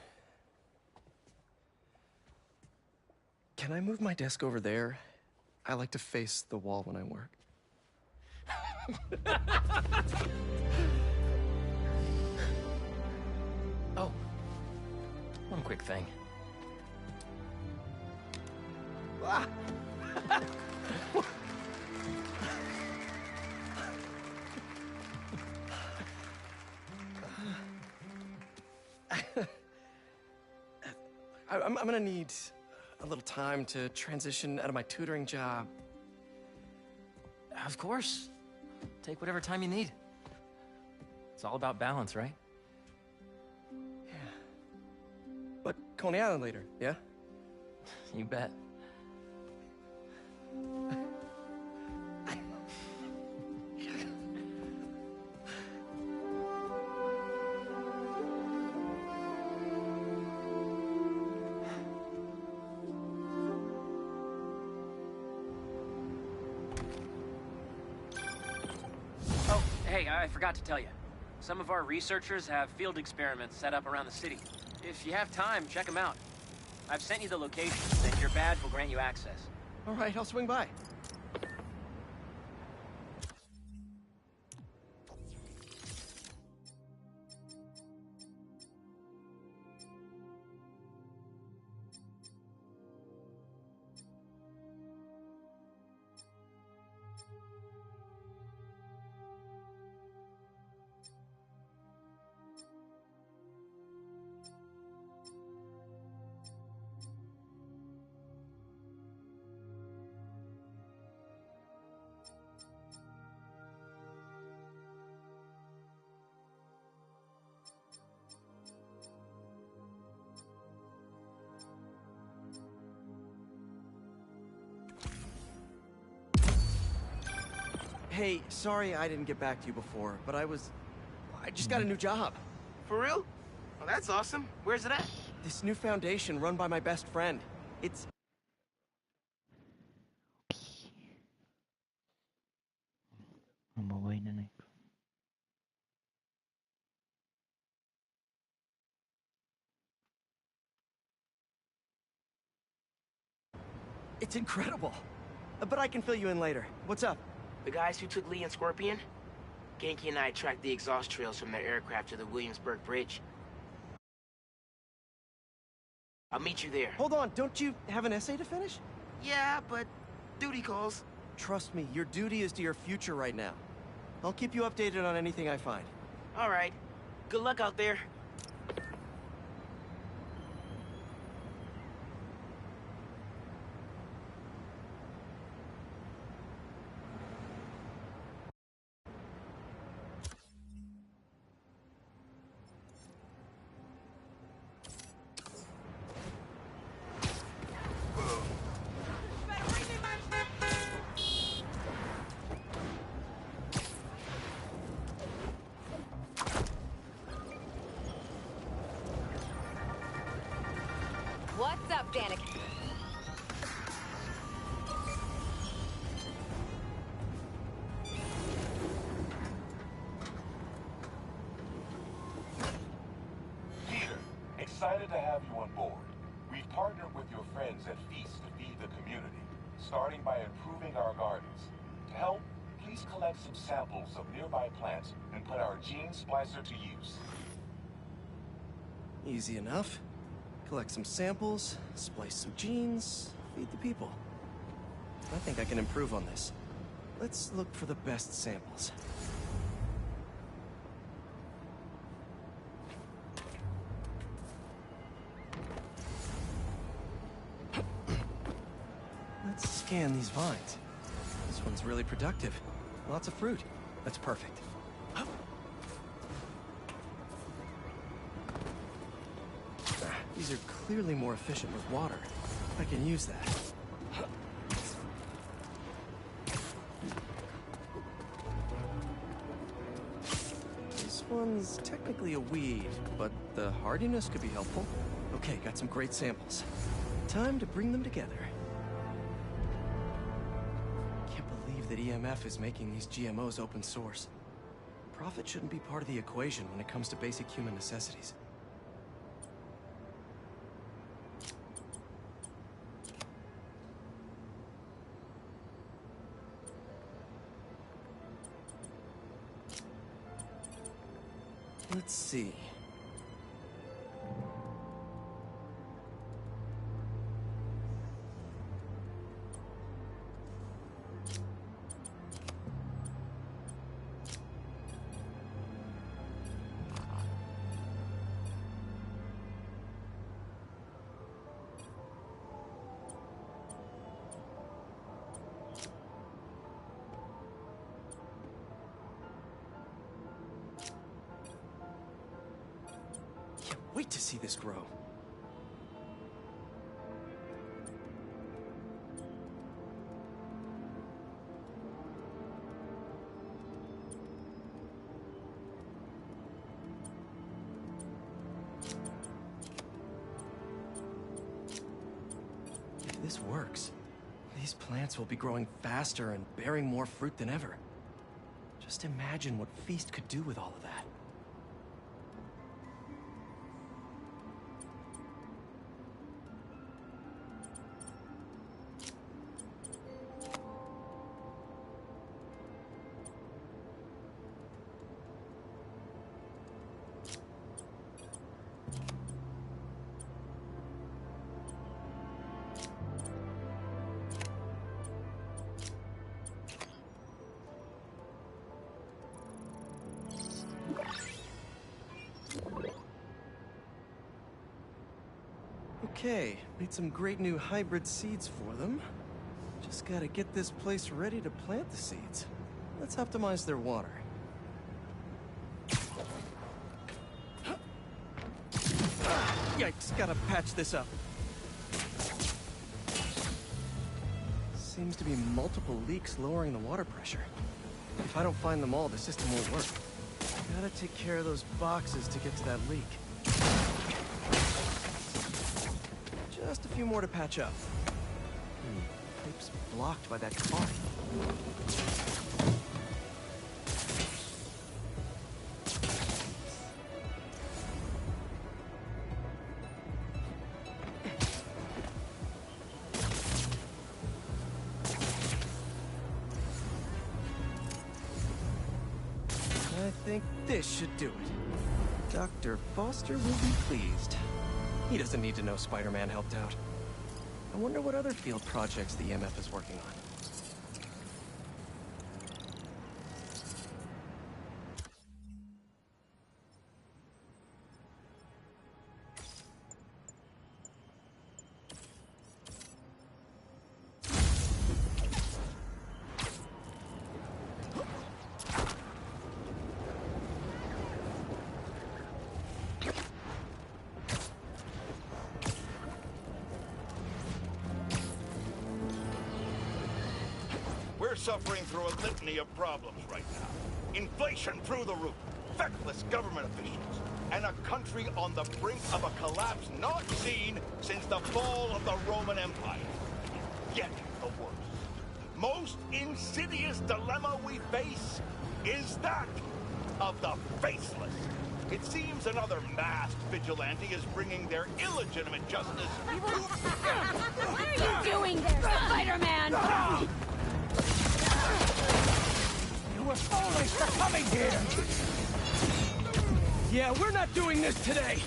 Can I move my desk over there? I like to face the wall when I work. Oh, one quick thing. Ah. I'm gonna need a little time to transition out of my tutoring job. Of course. Take whatever time you need. It's all about balance, right? Yeah. But Coney Island later, yeah? You bet. Hey, I forgot to tell you. Some of our researchers have field experiments set up around the city. If you have time, check them out. I've sent you the locations, and your badge will grant you access. All right, I'll swing by. Hey, sorry I didn't get back to you before, but I just got a new job. For real? Well, that's awesome. Where's it at? This new foundation run by my best friend. It's... It's incredible. But I can fill you in later. What's up? The guys who took Lee and Scorpion? Genki and I tracked the exhaust trails from their aircraft to the Williamsburg Bridge. I'll meet you there. Hold on, don't you have an essay to finish? Yeah, but duty calls. Trust me, your duty is to your future right now. I'll keep you updated on anything I find. All right. Good luck out there. What's up, Danica? Peter, excited to have you on board. We've partnered with your friends at Feast to feed the community, starting by improving our gardens. To help, please collect some samples of nearby plants and put our gene splicer to use. Easy enough. Collect some samples, splice some genes, feed the people. I think I can improve on this. Let's look for the best samples. Let's scan these vines. This one's really productive. Lots of fruit. That's perfect. These are clearly more efficient with water. I can use that. This one's technically a weed, but the hardiness could be helpful. Okay, got some great samples. Time to bring them together. Can't believe that EMF is making these GMOs open source. Profit shouldn't be part of the equation when it comes to basic human necessities. Let's see. Wait to see this grow. If this works, these plants will be growing faster and bearing more fruit than ever. Just imagine what Feast could do with all of that. Okay, made some great new hybrid seeds for them. Just gotta get this place ready to plant the seeds. Let's optimize their water. Yikes, gotta patch this up. Seems to be multiple leaks lowering the water pressure. If I don't find them all, the system won't work. Gotta take care of those boxes to get to that leak. Just a few more to patch up. Pipe's blocked by that car. I think this should do it. Dr. Foster will be pleased. He doesn't need to know Spider-Man helped out. I wonder what other field projects the EMF is working on. We're suffering through a litany of problems right now. Inflation through the roof, feckless government officials, and a country on the brink of a collapse not seen since the fall of the Roman Empire. Yet the worst, most insidious dilemma we face is that of the faceless. It seems another masked vigilante is bringing their illegitimate justice to... What are you doing there, Spider-Man? You were foolish for coming here! Yeah, we're not doing this today!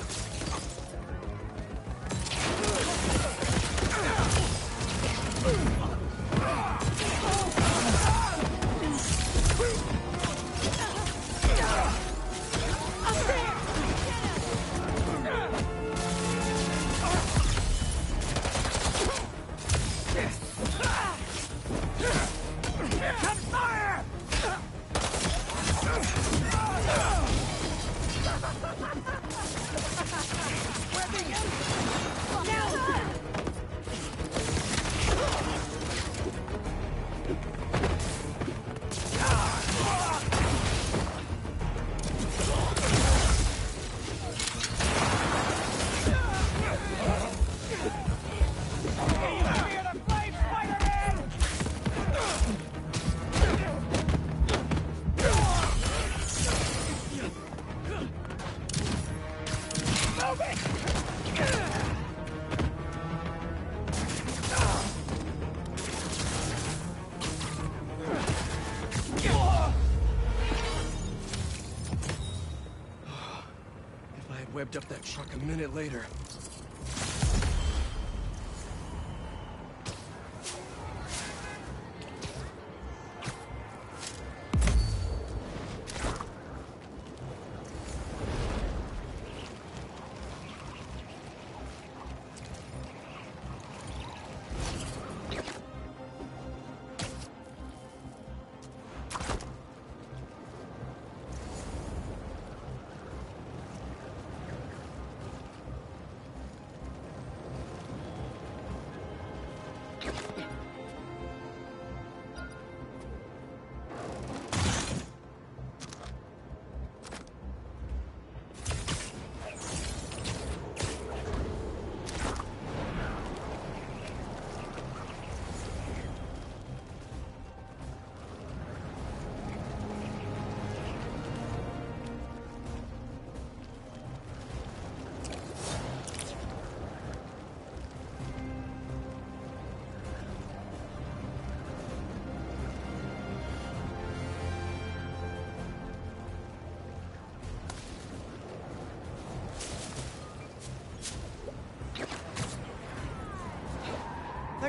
Webbed up that truck a minute later.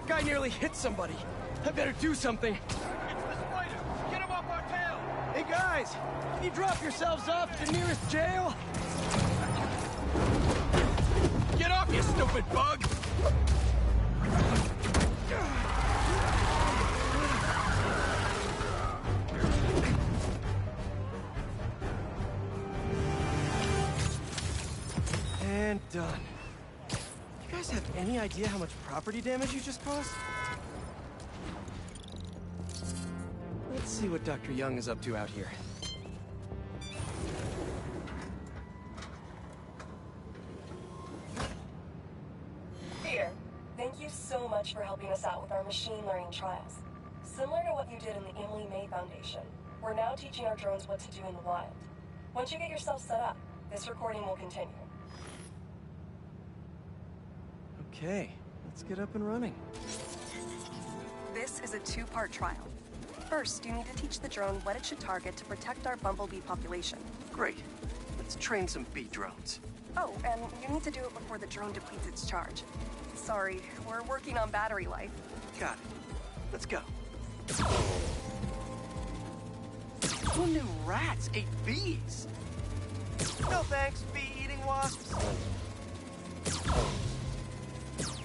guy nearly hit somebody. I better do something. It's the spider! Get him off our tail! Hey guys, can you drop yourselves off at the nearest jail? Get off, you stupid bug! And done. You guys have any idea how much property damage you just caused? Let's see what Dr. Young is up to out here. Peter, thank you so much for helping us out with our machine learning trials. Similar to what you did in the Emily May Foundation, we're now teaching our drones what to do in the wild. Once you get yourself set up, this recording will continue. Okay, let's get up and running. This is a two-part trial. First, you need to teach the drone what it should target to protect our bumblebee population. Great. Let's train some bee drones. Oh, and you need to do it before the drone depletes its charge. Sorry, we're working on battery life. Got it. Let's go. Who knew rats ate bees? No thanks, bee-eating wasps.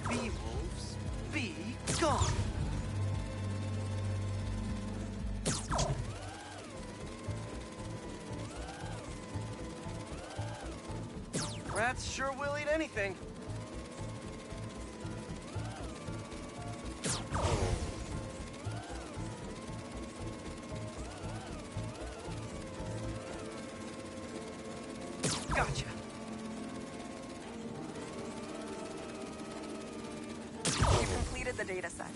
Bee wolves, be gone. Rats sure will eat anything. Gotcha. You've completed the data set.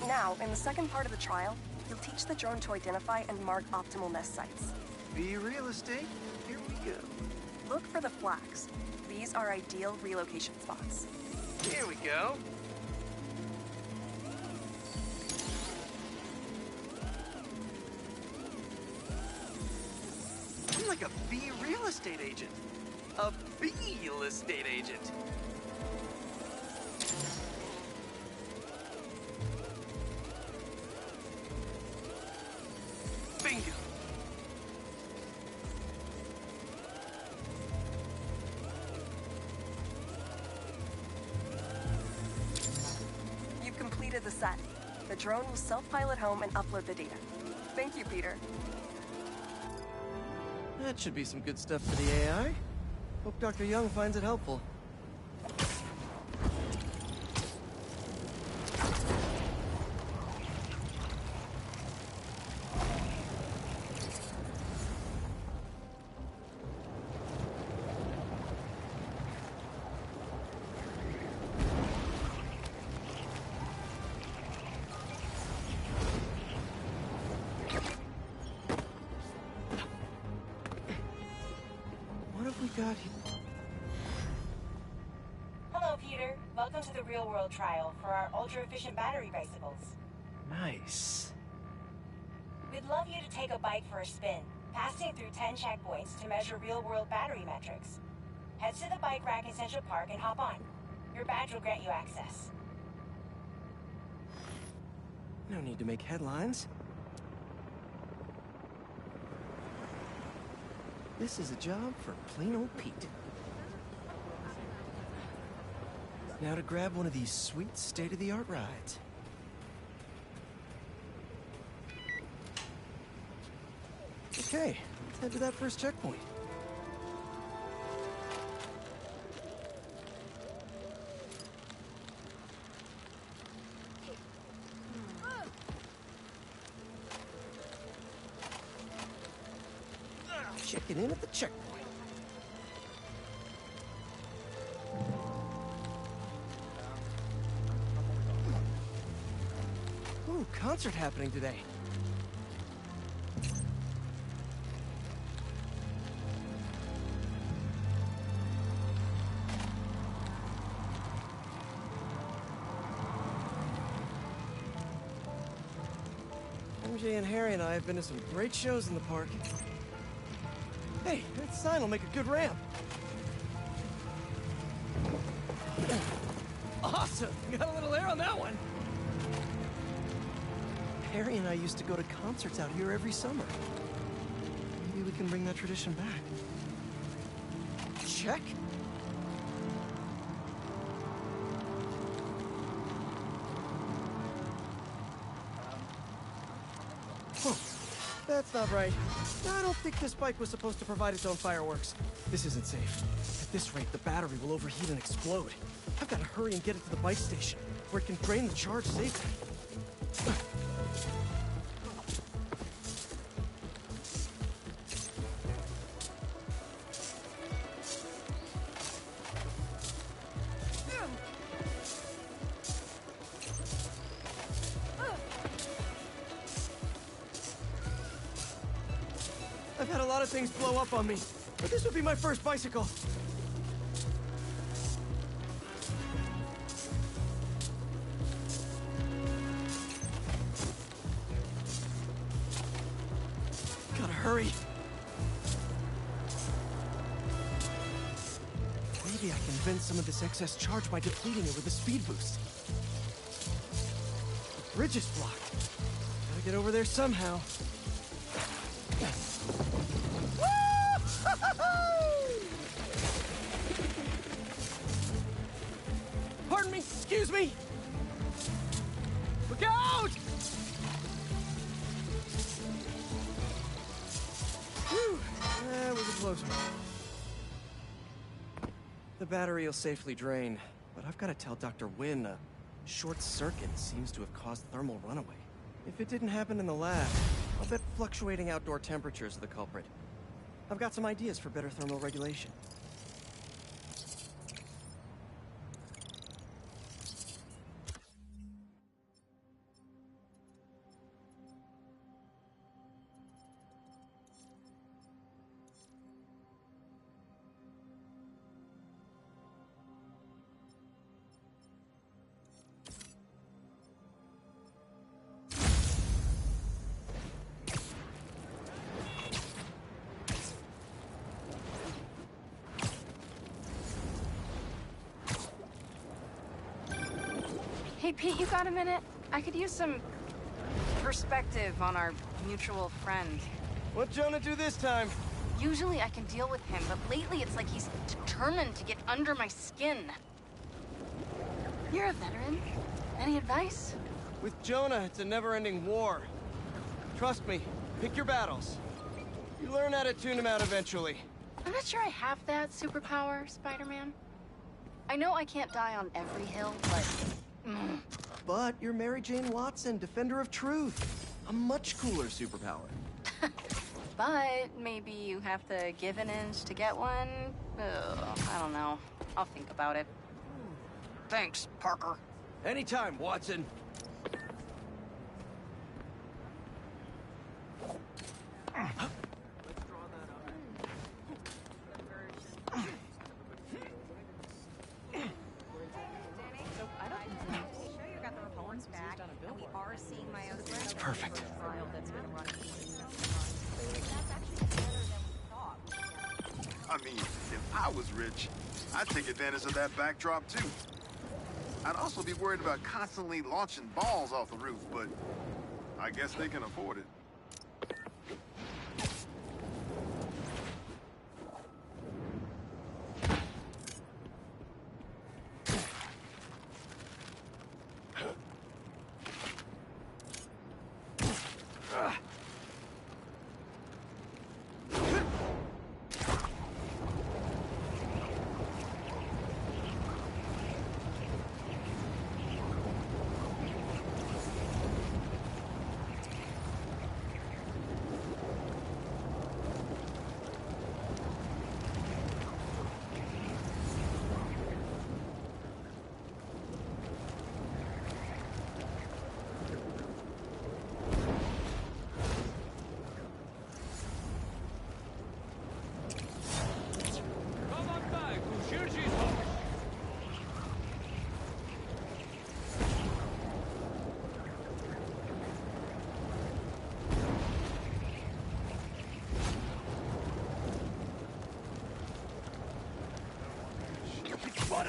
Now, in the second part of the trial, you'll teach the drone to identify and mark optimal nest sites. Bee real estate, here we go. Look for the flags. These are ideal relocation spots. Here we go. I'm like a bee real estate agent. A bee real estate agent. Bingo. You've completed the set. The drone will self-pilot home and upload the data. Thank you, Peter. That should be some good stuff for the AI. Hope Dr. Young finds it helpful. Got here. Hello, Peter. Welcome to the real-world trial for our ultra-efficient battery bicycles. Nice. We'd love you to take a bike for a spin, passing through 10 checkpoints to measure real-world battery metrics. Head to the bike rack in Central Park and hop on. Your badge will grant you access. No need to make headlines. This is a job for plain old Pete. Now to grab one of these sweet state-of-the-art rides. Okay, let's head to that first checkpoint. Checking in at the checkpoint. Ooh, concert happening today. MJ and Harry and I have been to some great shows in the park. Hey, that sign will make a good ramp. Awesome! Got a little air on that one. Harry and I used to go to concerts out here every summer. Maybe we can bring that tradition back. Check? Whoa, that's not right. I don't think this bike was supposed to provide its own fireworks. This isn't safe. At this rate, the battery will overheat and explode. I've got to hurry and get it to the bike station, where it can drain the charge safely. I've had a lot of things blow up on me, but this would be my first bicycle. Gotta hurry. Maybe I can vent some of this excess charge by depleting it with a speed boost. The bridge is blocked. Gotta get over there somehow. Pardon me, excuse me. Look out! Whew, that was a close one. The battery will safely drain, but I've got to tell Dr. Wynn a short circuit seems to have caused thermal runaway. If it didn't happen in the lab, I'll bet fluctuating outdoor temperatures are the culprit. I've got some ideas for better thermal regulation. Hey, Pete, you got a minute? I could use some perspective on our mutual friend. What'd Jonah do this time? Usually I can deal with him, but lately it's like he's determined to get under my skin. You're a veteran. Any advice? With Jonah, it's a never-ending war. Trust me, pick your battles. You learn how to tune him out eventually. I'm not sure I have that superpower, Spider-Man. I know I can't die on every hill, but... But you're Mary Jane Watson, Defender of Truth. A much cooler superpower. But maybe you have to give an inch to get one? Ugh, I don't know. I'll think about it. Thanks, Parker. Anytime, Watson. It's perfect. I mean, if I was rich, I'd take advantage of that backdrop too. I'd also be worried about constantly launching balls off the roof, but I guess they can afford it.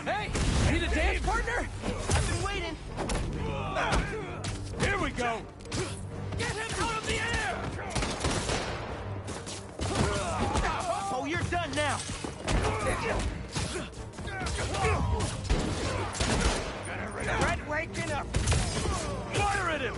Hey! I need a dance partner? I've been waiting. Here we go! Gonna regret waking up! Fire at him!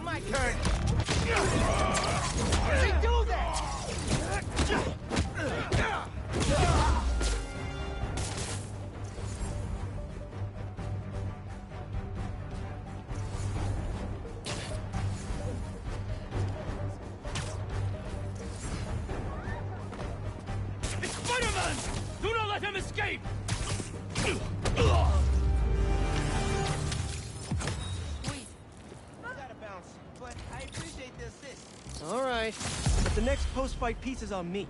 My turn! How'd he do that? It's Spider-Man! Do not let him escape! But I appreciate the assist. All right, but the next post-fight piece is on me.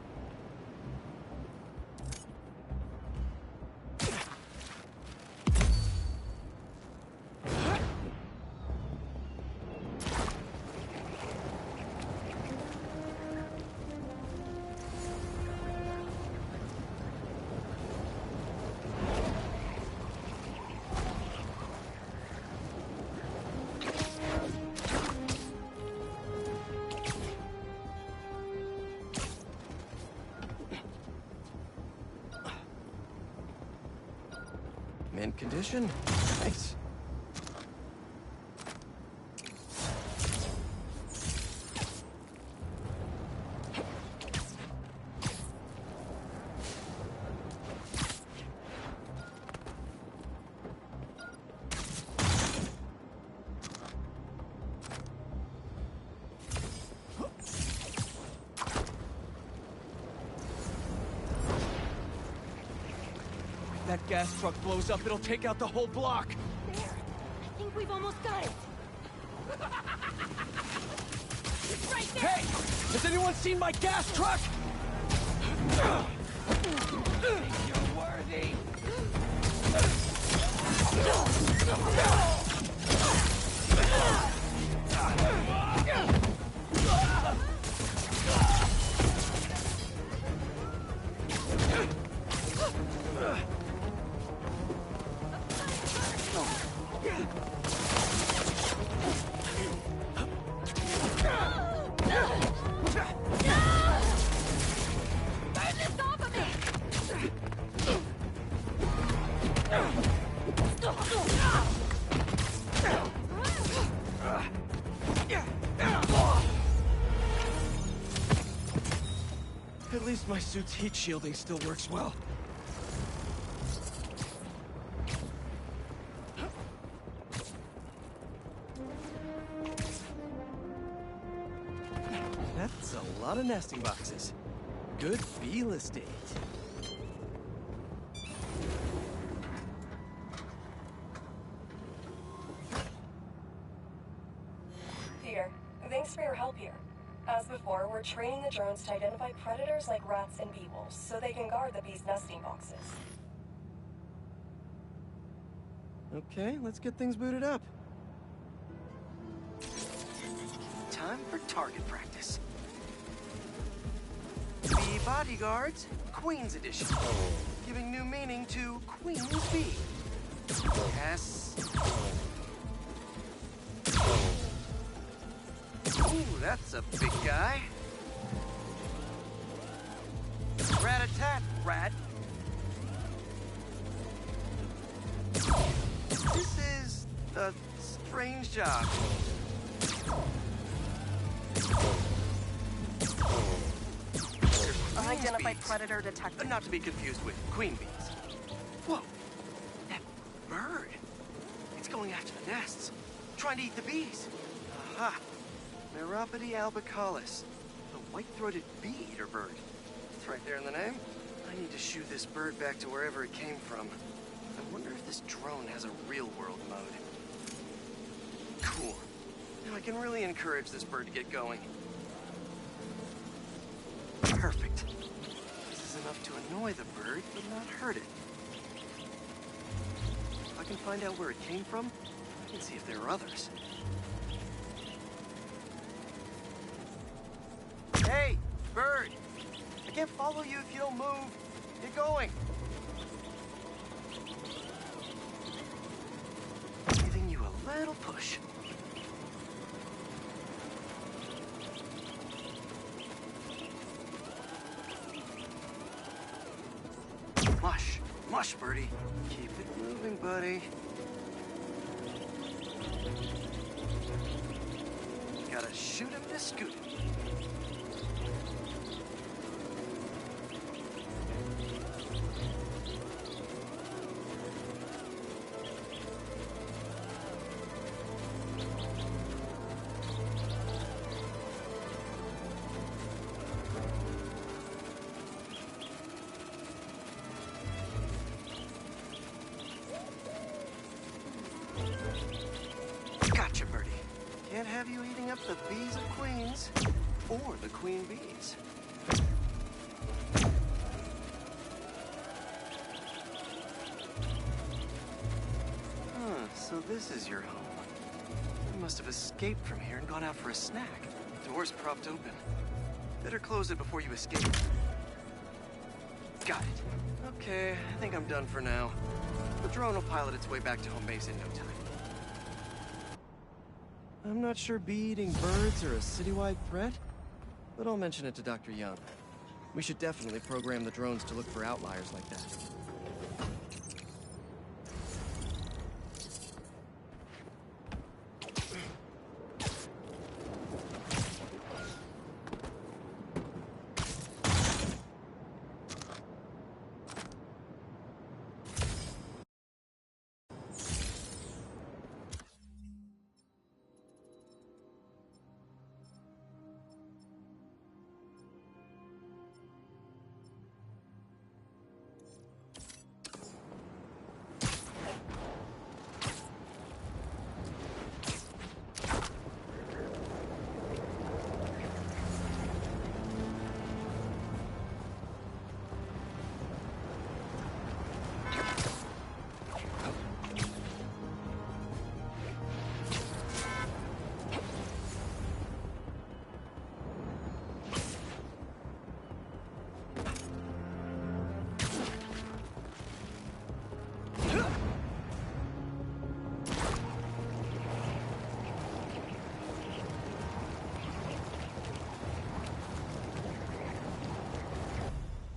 Mint condition? Nice. If that gas truck blows up, it'll take out the whole block. There. I think we've almost got it. It's right there. Hey! Has anyone seen my gas truck? You're worthy. Burn this off of me! At least my suit's heat shielding still works well. That's a lot of nesting boxes. Good real estate. Peter, thanks for your help here. As before, we're training the drones to identify predators like rats and beetles, so they can guard the bees' nesting boxes. Okay, let's get things booted up. Time for target practice. The Bodyguards, Queen's Edition. Giving new meaning to Queen's Bee. Yes. Ooh, that's a big guy. Rat-a-tat, rat. This is a strange job. Unidentified predator detected. Not to be confused with queen bees. Whoa, that bird. It's going after the nests, trying to eat the bees. Aha, Meropode albicollis, the white-throated bee-eater bird. It's right there in the name. I need to shoo this bird back to wherever it came from. I wonder if this drone has a real-world mode. Cool. Now I can really encourage this bird to get going. Perfect. This is enough to annoy the bird, but not hurt it. If I can find out where it came from, and see if there are others. Hey, bird! I can't follow you if you don't move. Get going. Giving you a little push. Mush. Mush, birdie. Keep it moving, buddy. Gotta shoot him to scoot him. Gotcha, birdie. Can't have you eating up the bees of queens, or the queen bees. So this is your home. You must have escaped from here and gone out for a snack. Door's propped open. Better close it before you escape. Got it. Okay, I think I'm done for now. The drone will pilot its way back to home base in no time. I'm not sure bee-eating birds are a citywide threat, but I'll mention it to Dr. Young. We should definitely program the drones to look for outliers like that.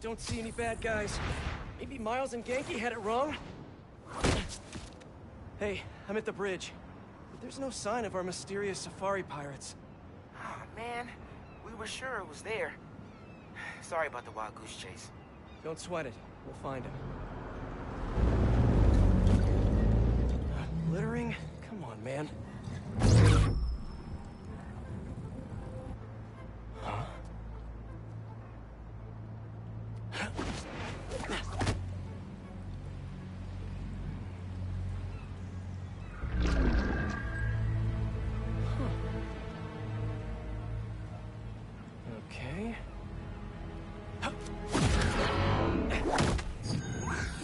Don't see any bad guys. Maybe Miles and Genki had it wrong? Hey, I'm at the bridge. But there's no sign of our mysterious safari pirates. Oh, man. We were sure it was there. Sorry about the wild goose chase. Don't sweat it. We'll find him. Littering? Come on, man. Huh? Okay.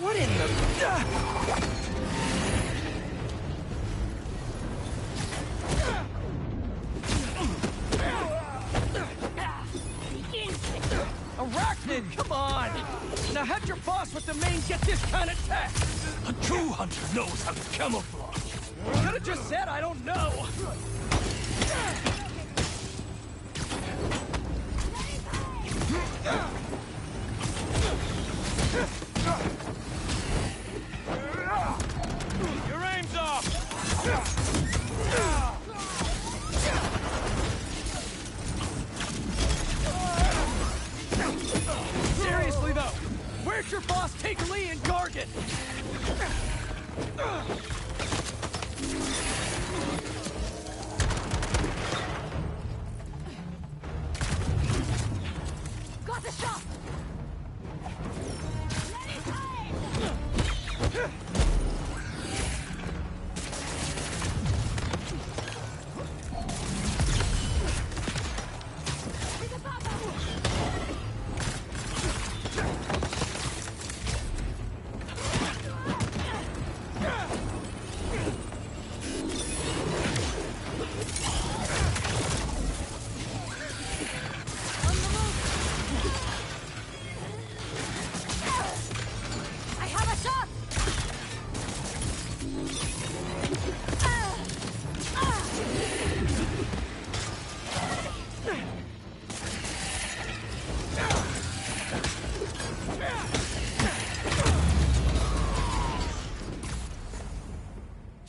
What in the... Arachnid, come on! Now have your boss with the main get this kind of tech! A true hunter knows how to camouflage. You could've just said I don't know! Your aim's off! Seriously though, where's your boss take Lee and Gargan? Got the shot!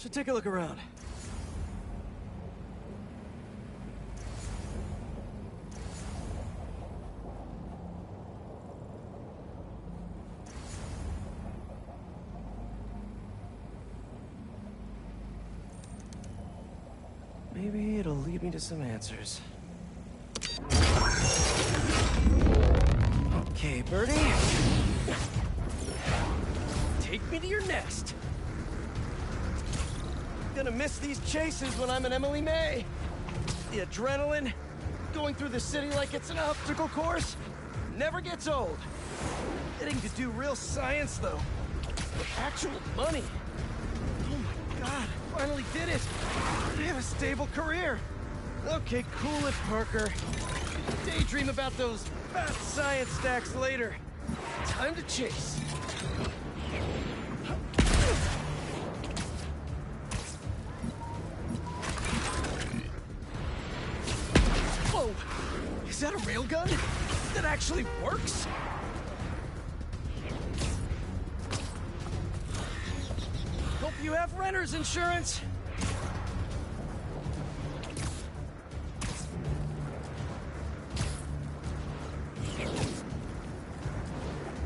Should take a look around. Maybe it'll lead me to some answers. Okay, Birdie. Take me to your nest. Gonna miss these chases when I'm an Emily May. The adrenaline, going through the city like it's an obstacle course, never gets old. Getting to do real science, though. With actual money. Oh my god, finally did it. I have a stable career. Okay, cool it, Parker. Daydream about those fast science stacks later. Time to chase. Whoa! Is that a railgun? That actually works? Hope you have renter's insurance.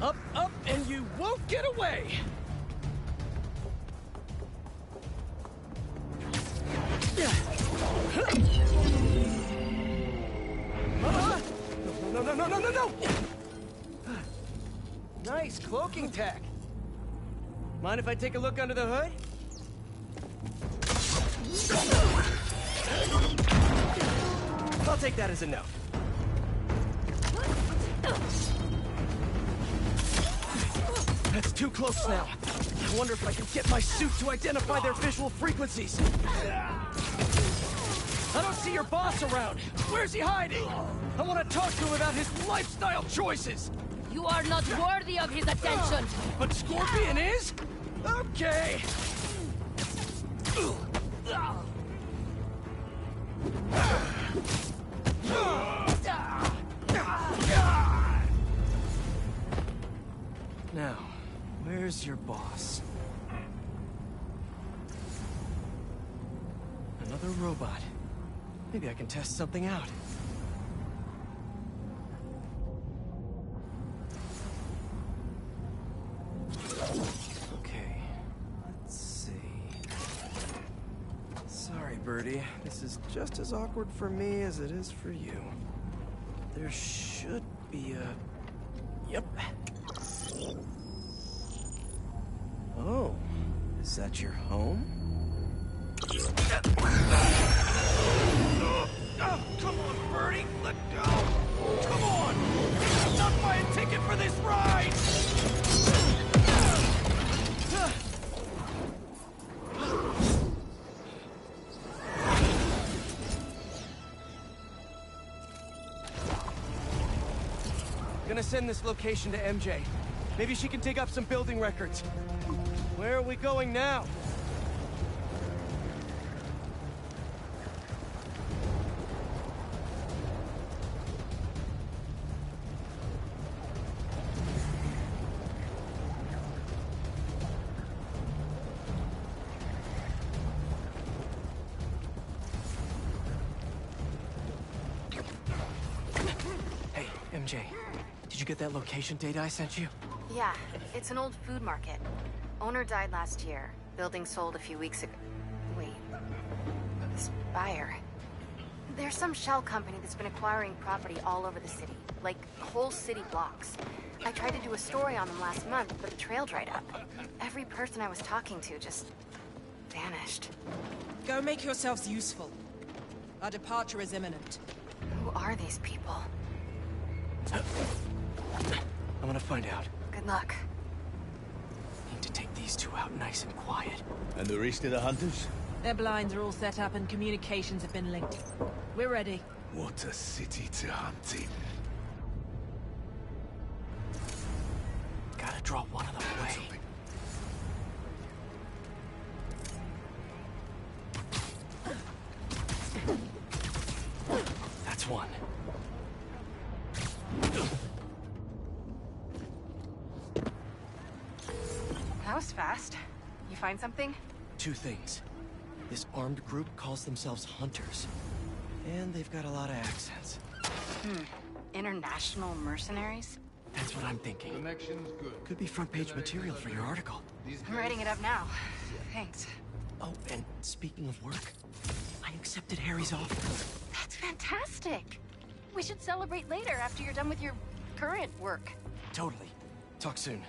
Up, up, and you won't get away! No! Nice cloaking tech. Mind if I take a look under the hood? I'll take that as a no. That's too close now. I wonder if I can get my suit to identify their visual frequencies. I don't see your boss around. Where's he hiding? I want to talk to him about his lifestyle choices. You are not worthy of his attention. But Scorpion is? Okay. Now, where's your boss? Another robot. Maybe I can test something out. Okay, let's see. Sorry, Birdie. This is just as awkward for me as it is for you. There should be a... Yep. Oh, is that your home? Oh, come on, Birdie! Let go! Come on! I'm not buying a ticket for this ride! Gonna send this location to MJ. Maybe she can dig up some building records. Where are we going now? Hey, MJ. Did you get that location data I sent you? Yeah, it's an old food market. Owner died last year. Building sold a few weeks ago. Wait. This buyer. There's some shell company that's been acquiring property all over the city. Like, whole city blocks. I tried to do a story on them last month, but the trail dried up. Every person I was talking to just... vanished. Go make yourselves useful. Our departure is imminent. Who are these people? I'm gonna find out. Good luck. Need to take these two out nice and quiet. And the rest of the hunters? Their blinds are all set up and communications have been linked. We're ready. What a city to hunt in. Gotta draw one of them away. That's one. That was fast. You find something? Two things. This armed group calls themselves Hunters. And they've got a lot of accents. International mercenaries? That's what I'm thinking. Connection's good. Could be front-page material for your article. I'm writing it up now. Thanks. Oh, and speaking of work, I accepted Harry's offer. That's fantastic. We should celebrate later after you're done with your current work. Totally. Talk soon.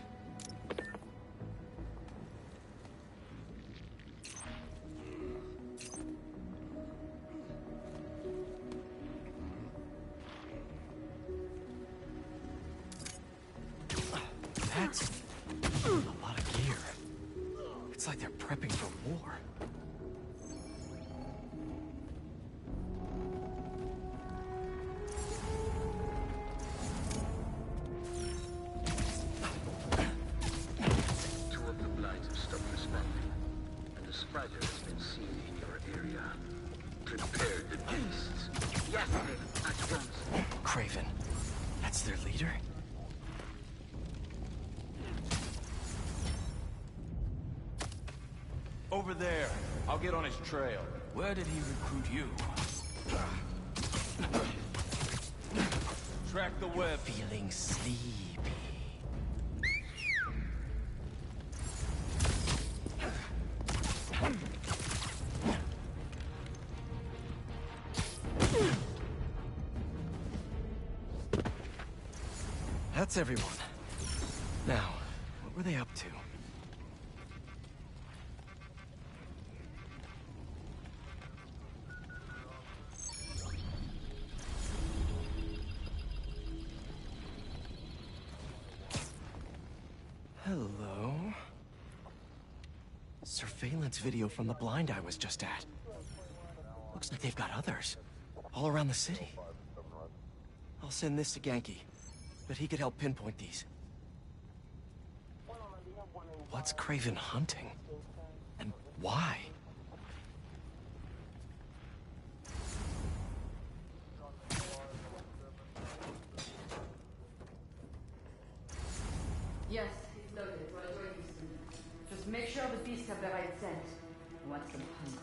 That's a lot of gear. It's like they're prepping for war. Two of the blinds have stopped responding, and the spider has been seen in your area. Prepare the beasts. Yes, at once. Craven. That's their leader? Over there. I'll get on his trail. Where did he recruit you? Track the web. Feeling sleepy. That's everyone. Now, what were they up to? Hello? Surveillance video from the blind I was just at. Looks like they've got others. All around the city. I'll send this to Genki. But he could help pinpoint these. What's Craven hunting? And why? Yes, it's loaded. We're joining you soon. Just make sure the beasts have the right scent. I want some hunger.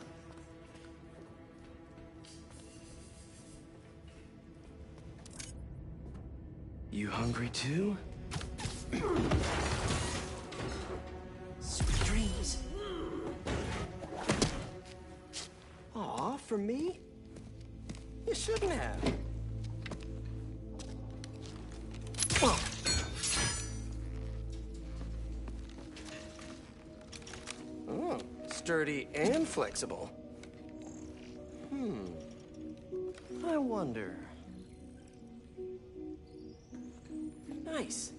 You hungry too? Sweet dreams. Aw, for me? You shouldn't have. Oh, sturdy and flexible. I wonder. Nice.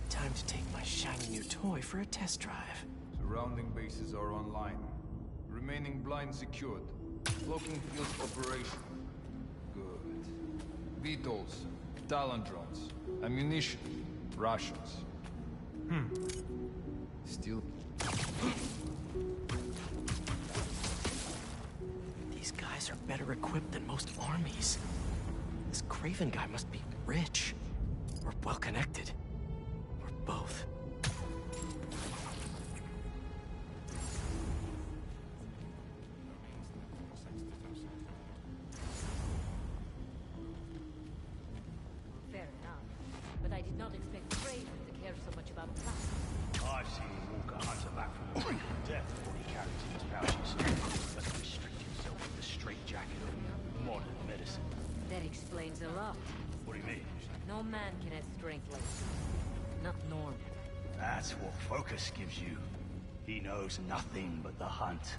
Time to take my shiny new toy for a test drive. Surrounding bases are online. Remaining blind secured. Cloaking field operation. Good. VTOLs, Talon drones, ammunition, rations. Still. These guys are better equipped than most armies. This Craven guy must be rich. Or well-connected. Or both. Fair enough. But I did not expect Craven to care so much about plastic. I've seen Walker Hunter back from the brink of death before he carried in his pouches. Doesn't restrict himself with the straitjacket of modern medicine. That explains a lot. What do you mean? No man can have strength like that. Not normal. That's what Focus gives you. He knows nothing but the hunt.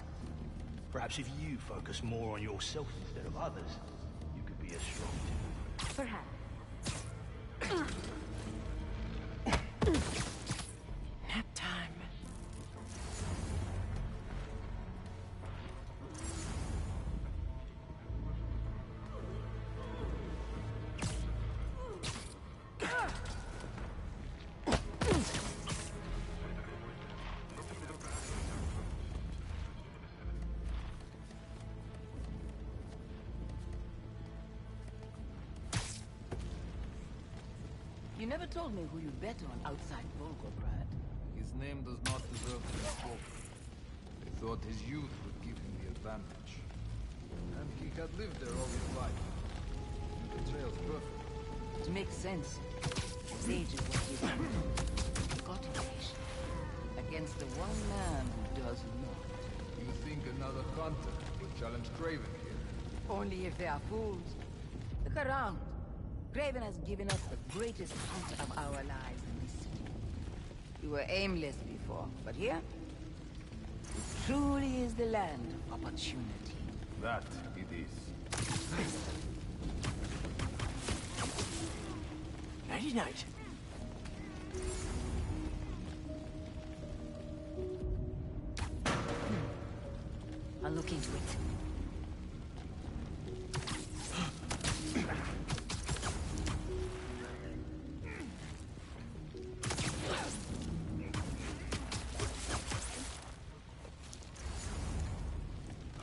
Perhaps if you focus more on yourself instead of others, you could be as strong too. Perhaps. Nap time. You never told me who you bet on outside Volgograd. His name does not deserve to be spoken. They thought his youth would give him the advantage. And he had lived there all his life. The trail's perfect. It makes sense. His age is what he's got to patient. Against the one man who does not. You think another hunter would challenge Craven here? Only if they are fools. Look around. Craven has given us the greatest hunt of our lives in this city. We were aimless before, but here, it truly is the land of opportunity. That it is. Nighty-night. I'll look into it.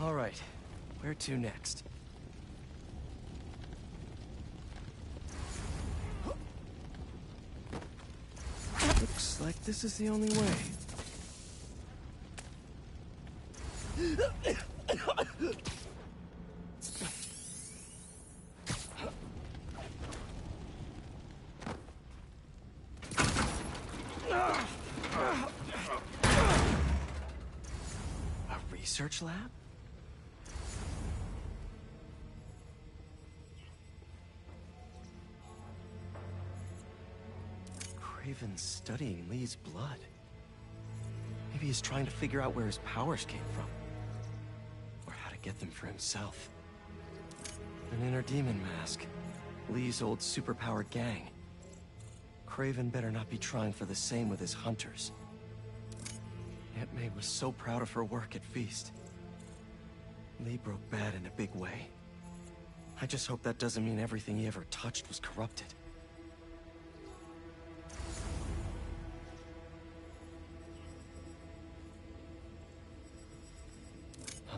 All right, where to next? Looks like this is the only way. A research lab? Craven's studying Lee's blood. Maybe he's trying to figure out where his powers came from. Or how to get them for himself. An inner demon mask. Lee's old superpowered gang. Craven better not be trying for the same with his hunters. Aunt May was so proud of her work at Feast. Lee broke bad in a big way. I just hope that doesn't mean everything he ever touched was corrupted.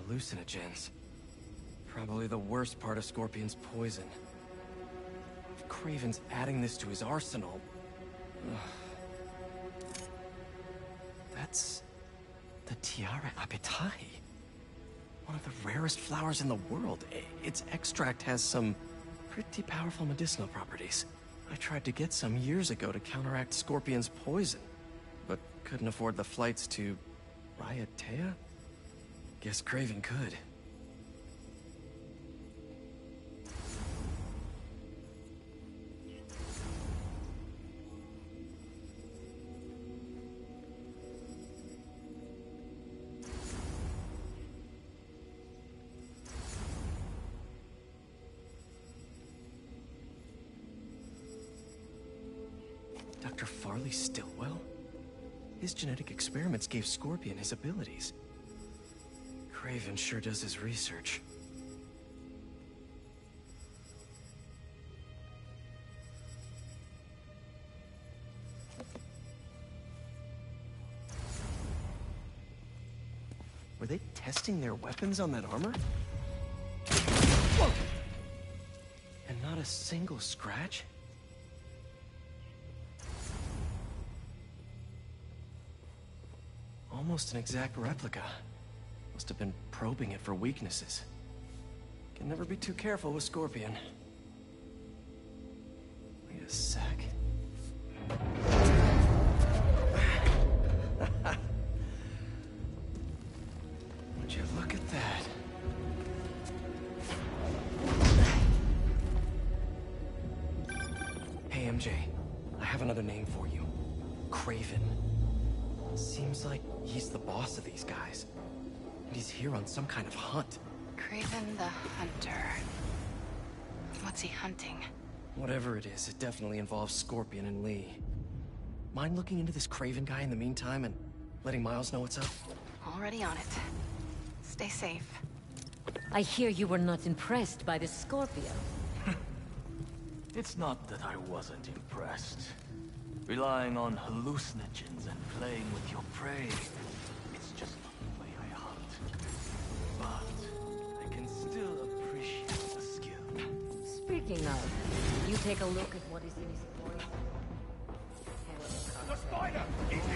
Hallucinogens. Probably the worst part of Scorpion's poison. If Craven's adding this to his arsenal... That's... the Tiara Apetai. One of the rarest flowers in the world. Its extract has some pretty powerful medicinal properties. I tried to get some years ago to counteract Scorpion's poison, but couldn't afford the flights to... Raiatea? Guess Craven could. Dr. Farley Stillwell? His genetic experiments gave Scorpion his abilities. Craven sure does his research. Were they testing their weapons on that armor? Whoa! And not a single scratch? Almost an exact replica. Must have been probing it for weaknesses. Can never be too careful with Scorpion. Wait a sec. Would you look at that? Hey, MJ. I have another name for you. Craven. Seems like he's the boss of these guys. And he's here on some kind of hunt. Craven the Hunter. What's he hunting? Whatever it is, it definitely involves Scorpion and Lee. Mind looking into this Craven guy in the meantime and letting Miles know what's up? Already on it. Stay safe. I hear you were not impressed by the Scorpio. It's not that I wasn't impressed. Relying on hallucinogens and playing with your prey. It's just not the way I hunt. But I can still appreciate the skill. Speaking of, you take a look at what is in his poison. The spider! He's here!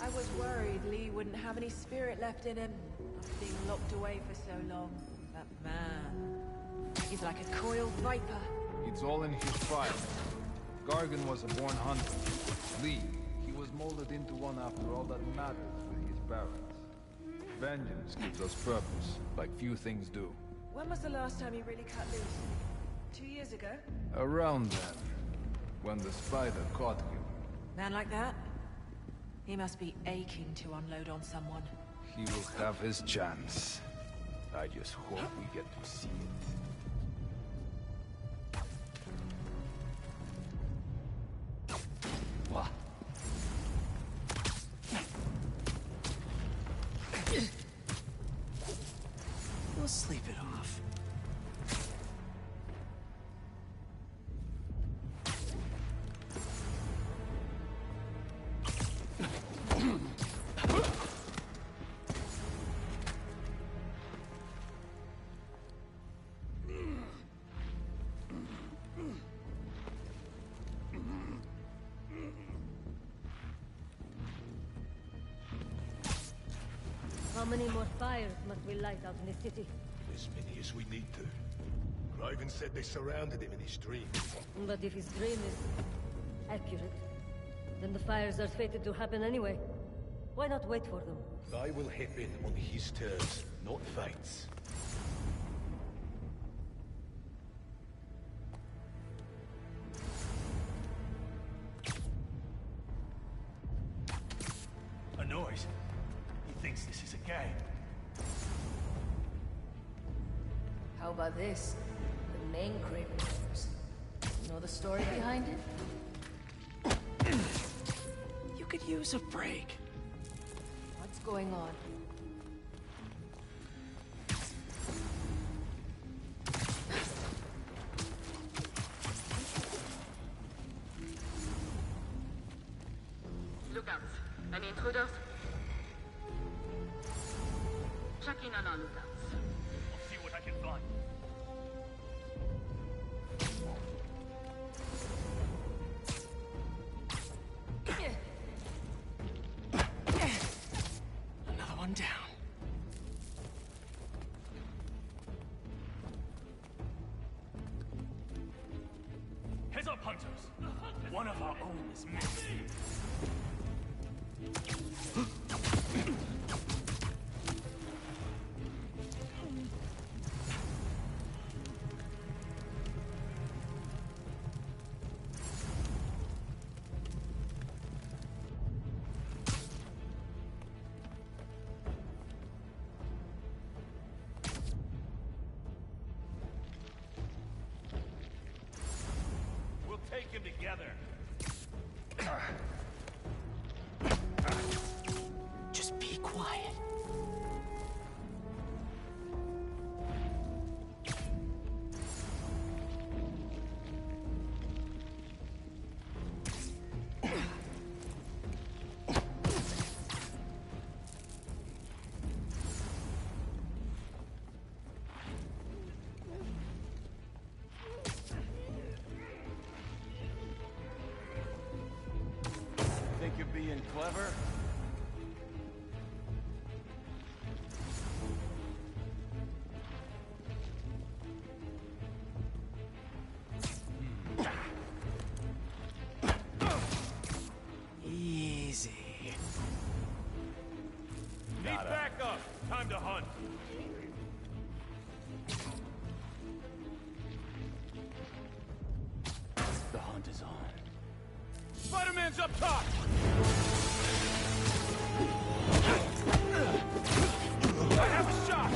I was worried Lee wouldn't have any spirit left in him after being locked away for so long. That man, he's like a coiled viper. It's all in his fire. Gargan was a born hunter. Lee, he was molded into one after all that matters with his barons. Vengeance gives us purpose, like few things do. When was the last time you really cut loose? 2 years ago? Around then, when the spider caught you. Man like that? He must be aching to unload on someone. He will have his chance. I just hope we get to see it. What? We'll sleep it off. How many more fires must we light out in the city? As many as we need to. Raven said they surrounded him in his dream. But if his dream is accurate, then the fires are fated to happen anyway. Why not wait for them? I will hip in on his terms, not fate's. A noise. He thinks this is a game. How about this? The main Craven Brothers. Know the story behind it? You could use a break. What's going on? Look out. Any intruders? Check in on our lookouts. I'll see what I can find. Another one down. Heads up, hunters. One of our own is missing. We'll take him together. Just be quiet. Think you're being clever? Easy. Need backup. Time to hunt. The hunt is on. Spider-Man's up top! I have a shot!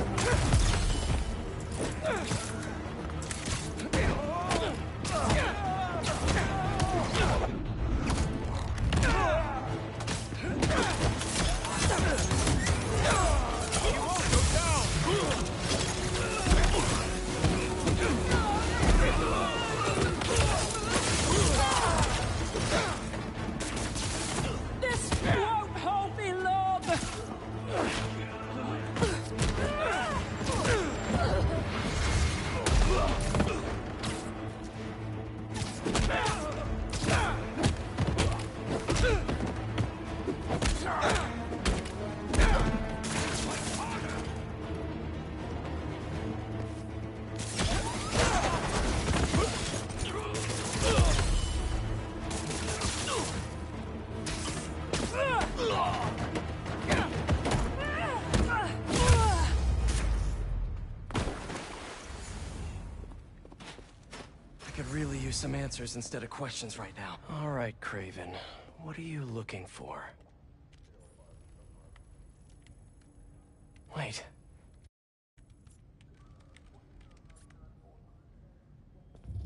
He won't go down! could really use some answers instead of questions right now. All right, Kraven. What are you looking for? Wait.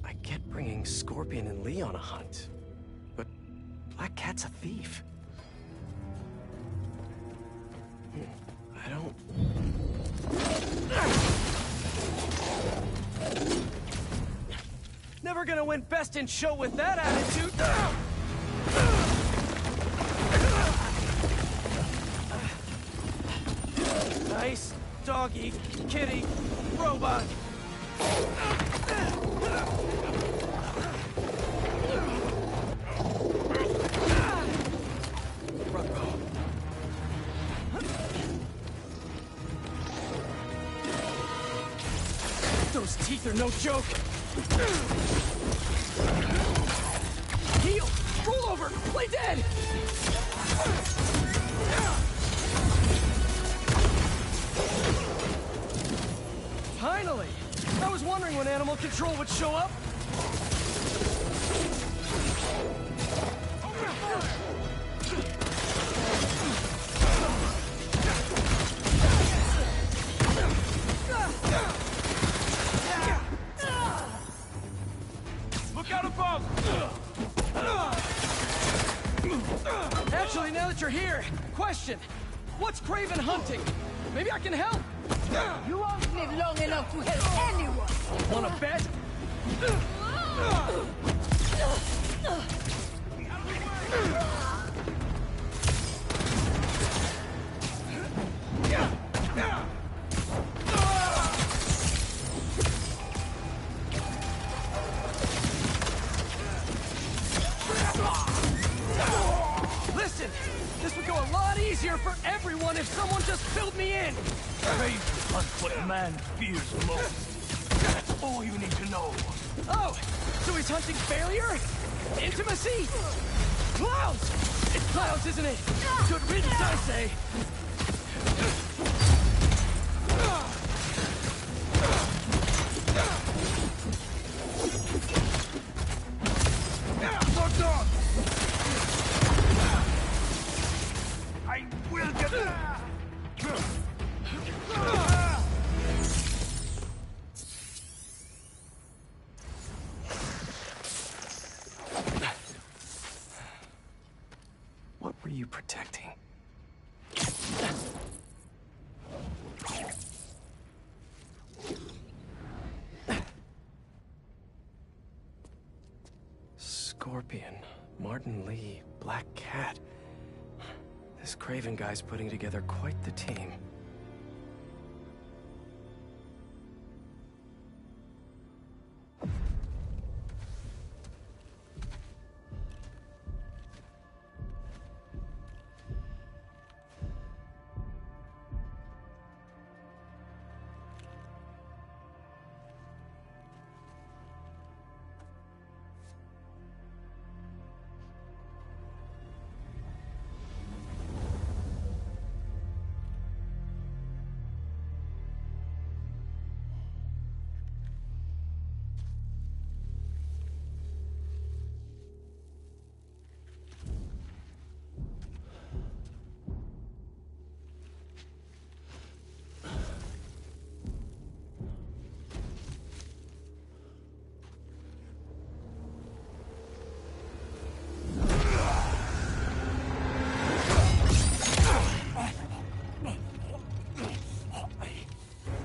I get bringing Scorpion and Lee on a hunt, but Black Cat's a thief. I don't... Never gonna win Best in Show with that attitude! Nice, doggy, kitty, robot. Those teeth are no joke. Heal! Roll over! Play dead! Finally! I was wondering when Animal Control would show up. Look out above! Actually, now that you're here, question. What's Kraven hunting? Maybe I can help. You won't live long enough to help anyone! Wanna bet? Listen, this would go a lot easier for everyone if someone just filled me in. Kraven hunts what man fears most. That's all you need to know. Oh, so he's hunting failure? Intimacy? Clouds! It's clouds, isn't it? Good riddance, I say. Locked on! I will get What were you protecting? Scorpion, Martin Lee, Black Cat. This Kraven guy's putting together quite the team.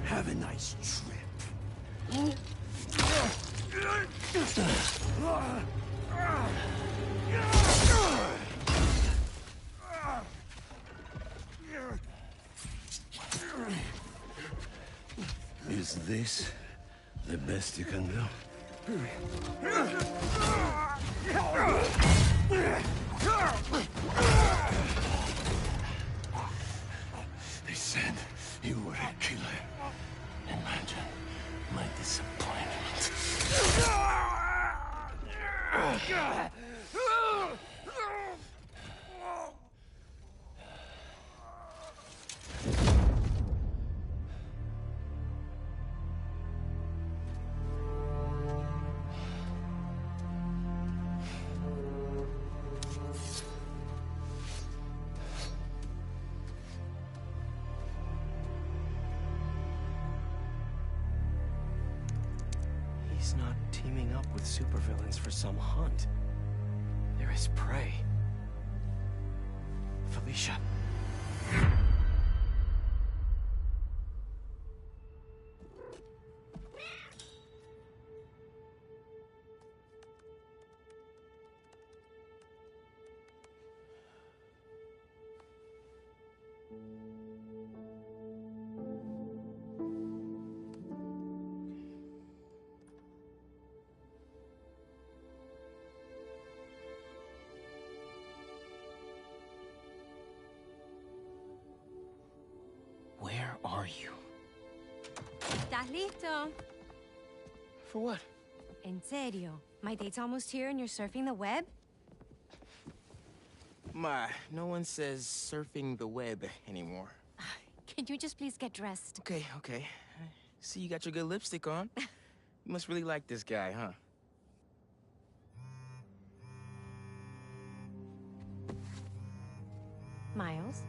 Have a nice trip. Is this the best you can do? They said you were a killer. Imagine my disappointment. Teaming up with supervillains for some hunt. There is prey. Felicia. Where are you? ¿Estás listo? For what? En serio. My date's almost here and you're surfing the web? Ma, no one says surfing the web anymore. Can you just please get dressed? Okay, okay. See, you got your good lipstick on. You must really like this guy, huh? Miles?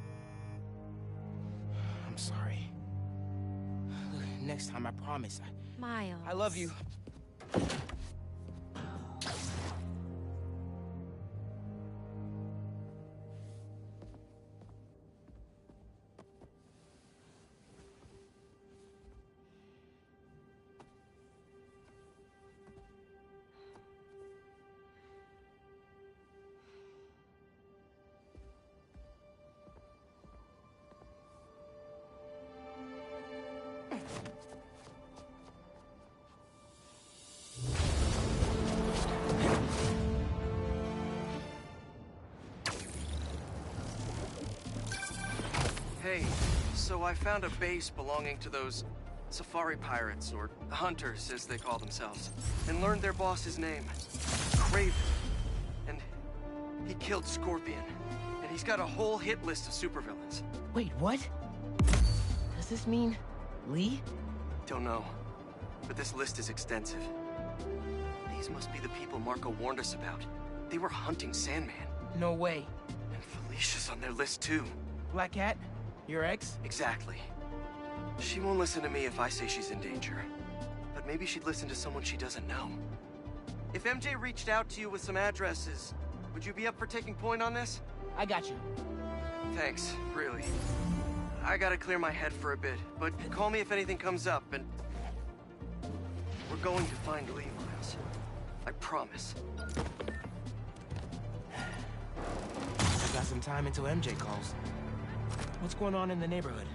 I'm sorry. Look, next time, I promise. Miles. I love you. Hey, so I found a base belonging to those safari pirates, or hunters as they call themselves, and learned their boss's name, Kraven. And he killed Scorpion, and he's got a whole hit list of supervillains. Wait, what? Does this mean Lee? Don't know, but this list is extensive. These must be the people Marco warned us about. They were hunting Sandman. No way. And Felicia's on their list too. Black Cat? Your ex? Exactly. She won't listen to me if I say she's in danger. But maybe she'd listen to someone she doesn't know. If MJ reached out to you with some addresses, would you be up for taking point on this? I got you. Thanks, really. I gotta clear my head for a bit, but call me if anything comes up, and... we're going to find Lee, Miles. I promise. I got some time until MJ calls. What's going on in the neighborhood?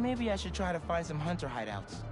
Maybe I should try to find some hunter hideouts.